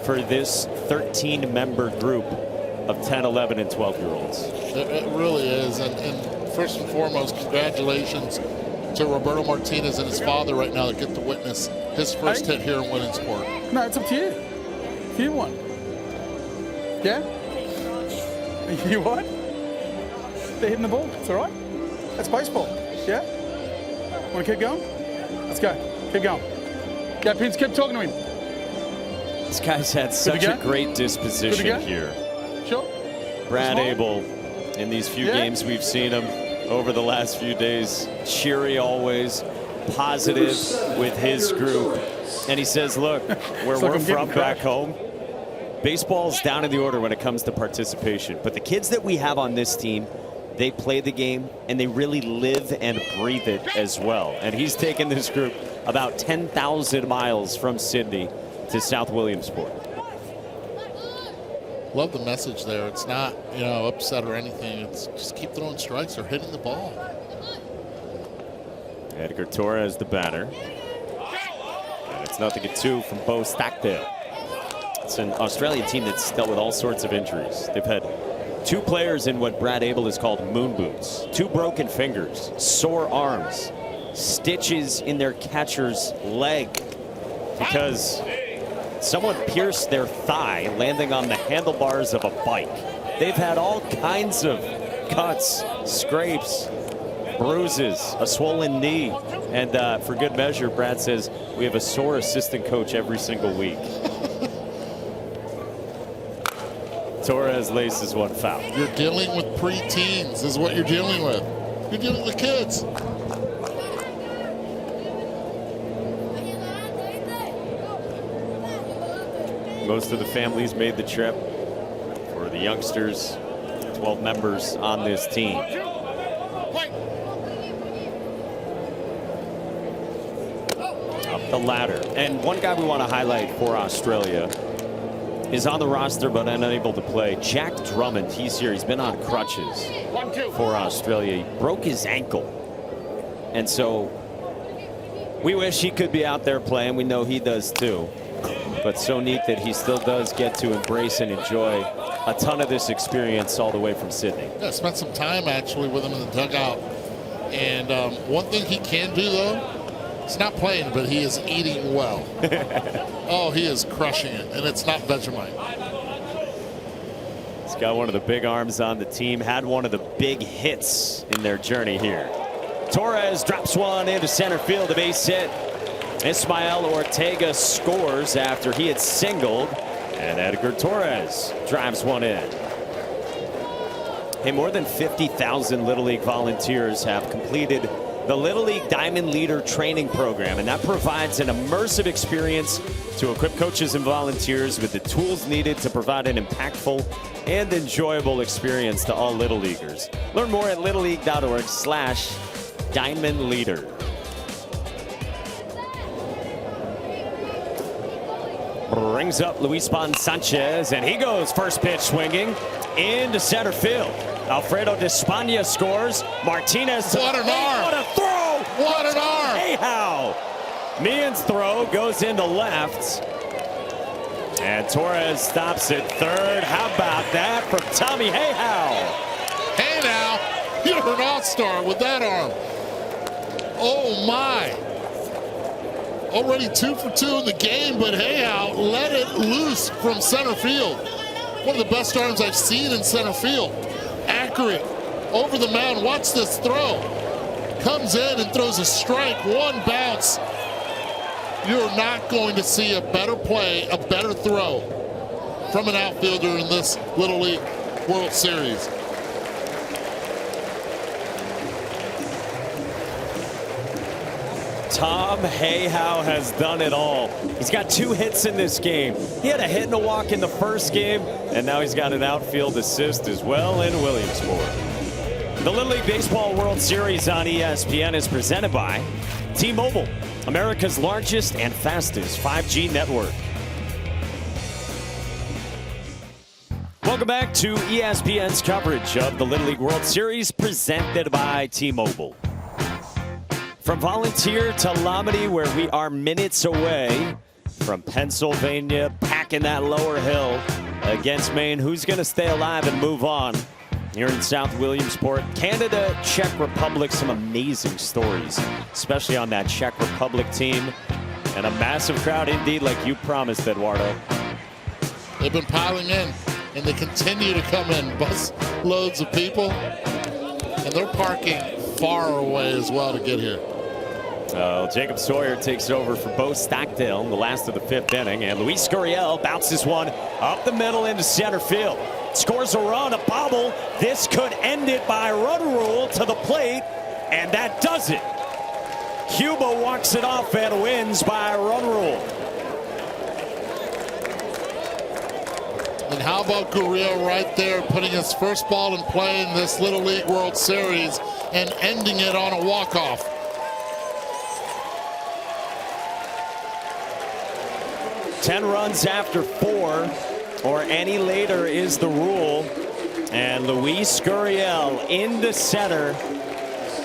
for this 13-member group of 10, 11, and 12-year-olds. It really is. And first and foremost, congratulations to Roberto Martinez and his father right now that get to witness his first hit here in Williamsport. No, it's up to you. You won. Yeah? You won? They're hitting the ball. It's all right. That's baseball. Yeah? Want to keep going? Let's go. Keep going. Yeah, Pins, keep talking to him. This guy's had such a great disposition here. Sure. Brad Abel, in these few games we've seen him over the last few days, cheery always, positive with his group. And he says, look, where we're from back home, baseball's down in the order when it comes to participation. But the kids that we have on this team, they play the game and they really live and breathe it as well. And he's taken this group about 10,000 miles from Sydney to South Williamsport. Love the message there. It's not, upset or anything. It's just keep throwing strikes or hitting the ball. Edgar Torres, the batter. And it's 0-2 from Bo Stockdale. It's an Australian team that's dealt with all sorts of injuries. They've had 2 players in what Brad Abel has called moon boots, 2 broken fingers, sore arms, stitches in their catcher's leg because someone pierced their thigh landing on the handlebars of a bike. They've had all kinds of cuts, scrapes, bruises, a swollen knee. And for good measure, Brad says we have a sore assistant coach every single week. Torres laces one foul. You're dealing with preteens is what you're dealing with. You're dealing with kids. Most of the families made the trip. For the youngsters, 12 members on this team. Up the ladder. And one guy we want to highlight for Australia is on the roster but unable to play. Jack Drummond, he's here. He's been on crutches for Australia. He broke his ankle. And so we wish he could be out there playing. We know he does too. But so neat that he still does get to embrace and enjoy a ton of this experience all the way from Sydney. Yeah, spent some time actually with him in the dugout. And one thing he can do though, he's not playing, but he is eating well. Oh, he is crushing it, and it's not Vegemite. He's got one of the big arms on the team, had one of the big hits in their journey here. Torres drops one into center field, a base hit. Ismael Ortega scores after he had singled, and Edgar Torres drives one in. Hey, more than 50,000 Little League volunteers have completed the Little League Diamond Leader Training Program, and that provides an immersive experience to equip coaches and volunteers with the tools needed to provide an impactful and enjoyable experience to all Little Leaguers. Learn more at littleleague.org/Diamond Leader. Brings up Luis Bon Sanchez, and he goes first pitch swinging into center field. Alfredo de España scores. Martinez. What an arm. What a throw What an arm! Hayhow! Meehan's throw goes into left. And Torres stops at third. How about that from Tommy Hayhow? Hey now, you're an all-star with that arm. Oh my. Already 2 for 2 in the game, but Hayhow let it loose from center field. One of the best arms I've seen in center field. Accurate, over the mound. Watch this throw. Comes in and throws a strike, one bounce. You're not going to see a better play, a better throw from an outfielder in this Little League World Series. Tom Hayhow has done it all. He's got 2 hits in this game. He had a hit and a walk in the first game, and now he's got an outfield assist as well in Williamsport. The Little League Baseball World Series on ESPN is presented by T-Mobile, America's largest and fastest 5G network. Welcome back to ESPN's coverage of the Little League World Series presented by T-Mobile. From Volunteer to Lomity, where we are minutes away from Pennsylvania, packing that lower hill against Maine. Who's going to stay alive and move on? Here in South Williamsport, Canada, Czech Republic, some amazing stories, especially on that Czech Republic team. And a massive crowd indeed, like you promised, Eduardo. They've been piling in, and they continue to come in. Bus loads of people, and they're parking far away as well to get here. Jacob Sawyer takes over for Bo Stockdale in the last of the 5th inning, and Luis Gurriel bounces one up the middle into center field. Scores a run, a bobble. This could end it by run rule to the plate, and that does it. Cuba walks it off and wins by run rule. And how about Gurriel right there, putting his first ball in play in this Little League World Series and ending it on a walk-off. Ten runs after 4, or any later is the rule. And Luis Gurriel into center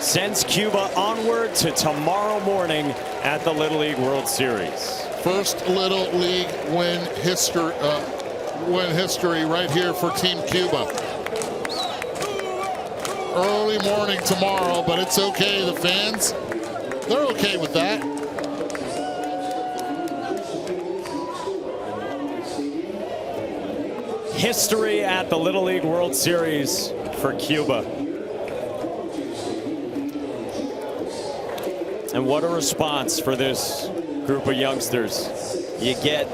sends Cuba onward to tomorrow morning at the Little League World Series. First Little League win history right here for Team Cuba. Early morning tomorrow, but it's okay. The fans, they're okay with that. History at the Little League World Series for Cuba. And what a response for this group of youngsters. You get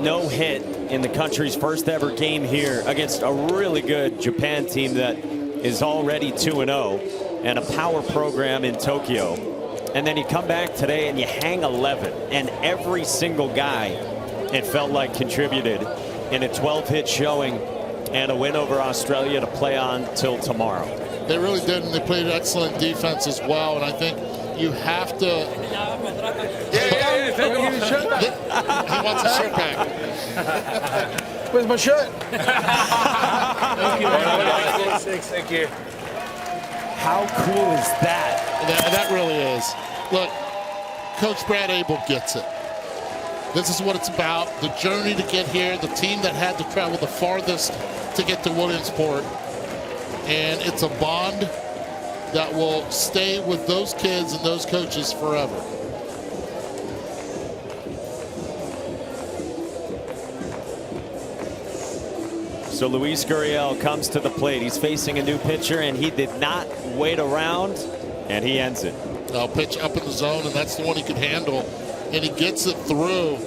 no hit in the country's first ever game here against a really good Japan team that is already 2-0 and a power program in Tokyo. And then you come back today and you hang 11, and every single guy, it felt like, contributed in a 12-hit showing and a win over Australia to play on till tomorrow. They really did, and they played excellent defense as well. And I think you have to. He wants a shirt back. Where's my shirt? Thank you. How cool is that? That really is. Look, Coach Brad Abel gets it. This is what it's about, the journey to get here, the team that had to travel the farthest to get to Williamsport. And it's a bond that will stay with those kids and those coaches forever. So Luis Gurriel comes to the plate. He's facing a new pitcher, and he did not wait around, and he ends it. Now pitch up in the zone, and that's the one he could handle. And he gets it through.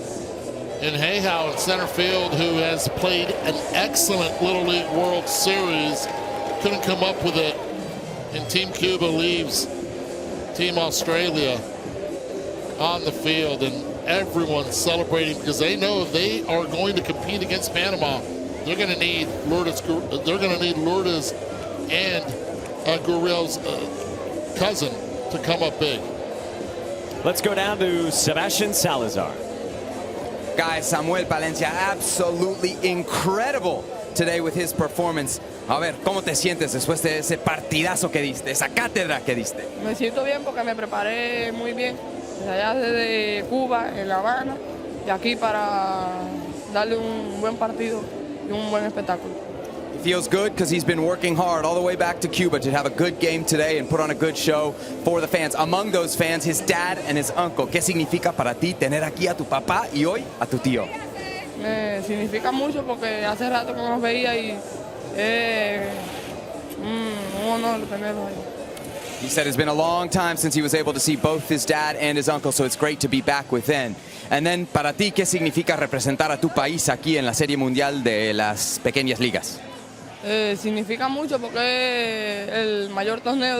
And Hayhow in center field, who has played an excellent Little League World Series, couldn't come up with it. And Team Cuba leaves Team Australia on the field, and everyone's celebrating because they know if they are going to compete against Panama, they're going to need Lourdes. They're going to need Lourdes and Gurriel's cousin to come up big. Let's go down to Sebastian Salazar. Guys, Samuel Palencia, absolutely incredible today with his performance. A ver, ¿cómo te sientes después de ese partidazo que diste, esa cátedra que diste? Me siento bien porque me preparé muy bien. Desde allá desde Cuba, en La Habana, y aquí para darle un buen partido y un buen espectáculo. He feels good because he's been working hard all the way back to Cuba to have a good game today and put on a good show for the fans. Among those fans, his dad and his uncle. ¿Qué significa para ti tener aquí a tu papá y hoy a tu tío? Me significa mucho porque hace rato que no los veía y un honor tenerlos ahí. He said it's been a long time since he was able to see both his dad and his uncle, so it's great to be back with them. And then, para ti, ¿qué significa representar a tu país aquí en la Serie Mundial de las Pequeñas Ligas? Significa mucho porque es el mayor torneo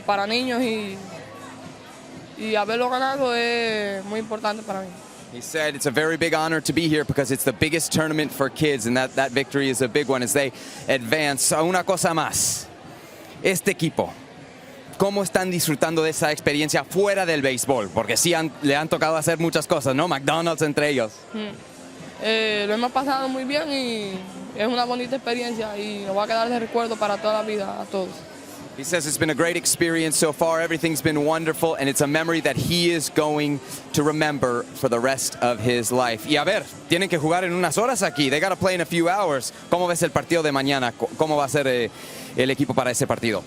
para niños y haberlo ganado es muy importante para mí. He said it's a very big honor to be here because it's the biggest tournament for kids, and that victory is a big one as they advance. Una cosa más, este equipo, ¿cómo están disfrutando de esa experiencia fuera del béisbol? Porque sí le han tocado hacer muchas cosas, ¿no? McDonald's entre ellos. Lo hemos pasado muy bien y es una bonita experiencia y nos va a quedar de recuerdo para toda la vida a todos. He says it's been a great experience so far. Everything's been wonderful, and it's a memory that he is going to remember for the rest of his life. Y a ver, tienen que jugar en unas horas aquí. They got to play in a few hours. ¿Cómo ves el partido de mañana? ¿Cómo va a ser el equipo para ese partido?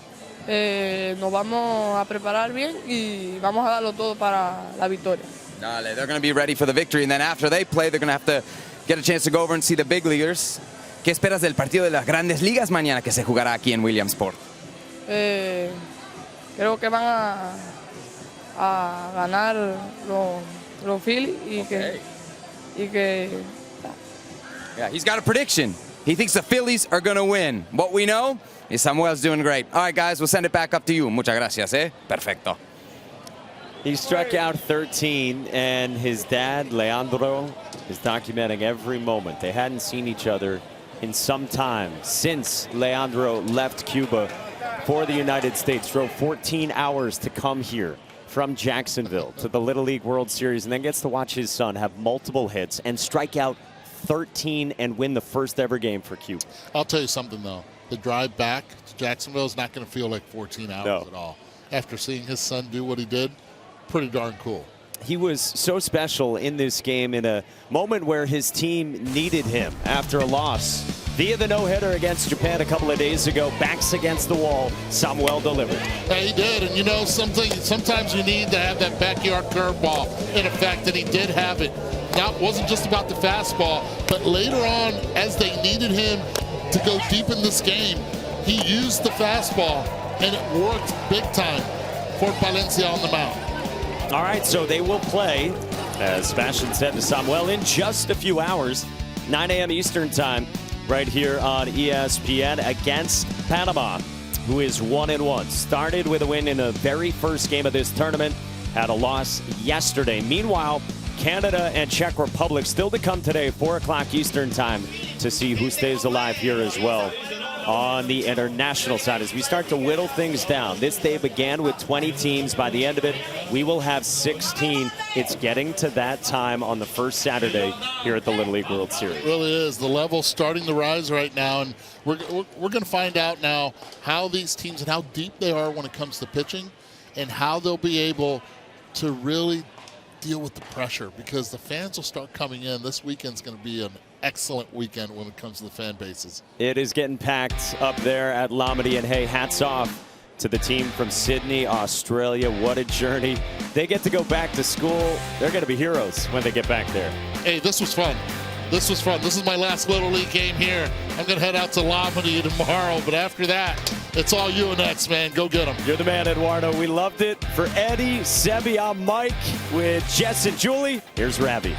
Nos vamos a preparar bien y vamos a darlo todo para la victoria. Dale, they're going to be ready for the victory, and then after they play, they're going to have to get a chance to go over and see the big leaguers. ¿Qué esperas del partido de las Grandes Ligas mañana que se jugará aquí en Williamsport? Creo que van a ganar los Phillies y que Yeah, he's got a prediction. He thinks the Phillies are going to win. What we know is Samuel's doing great. All right, guys, we'll send it back up to you. Muchas gracias, Perfecto. He struck out 13, and his dad, Leandro, is documenting every moment. They hadn't seen each other in some time since Leandro left Cuba for the United States. Drove 14 hours to come here from Jacksonville to the Little League World Series, and then gets to watch his son have multiple hits and strike out 13 and win the first ever game for Cuba. I'll tell you something, though. The drive back to Jacksonville is not going to feel like 14 hours at all. After seeing his son do what he did, pretty darn cool. He was so special in this game in a moment where his team needed him after a loss. Via the no-hitter against Japan a couple of days ago, backs against the wall, Samuel delivered. Yeah, he did, and you know sometimes you need to have that backyard curveball in effect, and he did have it. Now, it wasn't just about the fastball, but later on, as they needed him to go deep in this game, he used the fastball, and it worked big time for Palencia on the mound. All right, so they will play, as Sebastian said to Samuel, in just a few hours, 9 a.m. Eastern time, right here on ESPN against Panama, who is 1-1. Started with a win in the very first game of this tournament, had a loss yesterday. Meanwhile, Canada and Czech Republic still to come today, 4 o'clock Eastern time, to see who stays alive here as well on the international side. As we start to whittle things down, this day began with 20 teams. By the end of it, we will have 16. It's getting to that time on the first Saturday here at the Little League World Series. It really is. The level's starting to rise right now, and we're going to find out now how these teams and how deep they are when it comes to pitching and how they'll be able to really deal with the pressure, because the fans will start coming in. This weekend's going to be an excellent weekend when it comes to the fan bases. It is getting packed up there at Lamedy, and hey, hats off to the team from Sydney, Australia. What a journey. They get to go back to school. They're going to be heroes when they get back there. Hey, this was fun. This was fun. This is my last Little League game here. I'm going to head out to Lamedy tomorrow, but after that, it's all UNX, man. Go get them. You're the man, Eduardo. We loved it. For Eddie, Sebi, I'm Mike with Jess and Julie. Here's Ravi.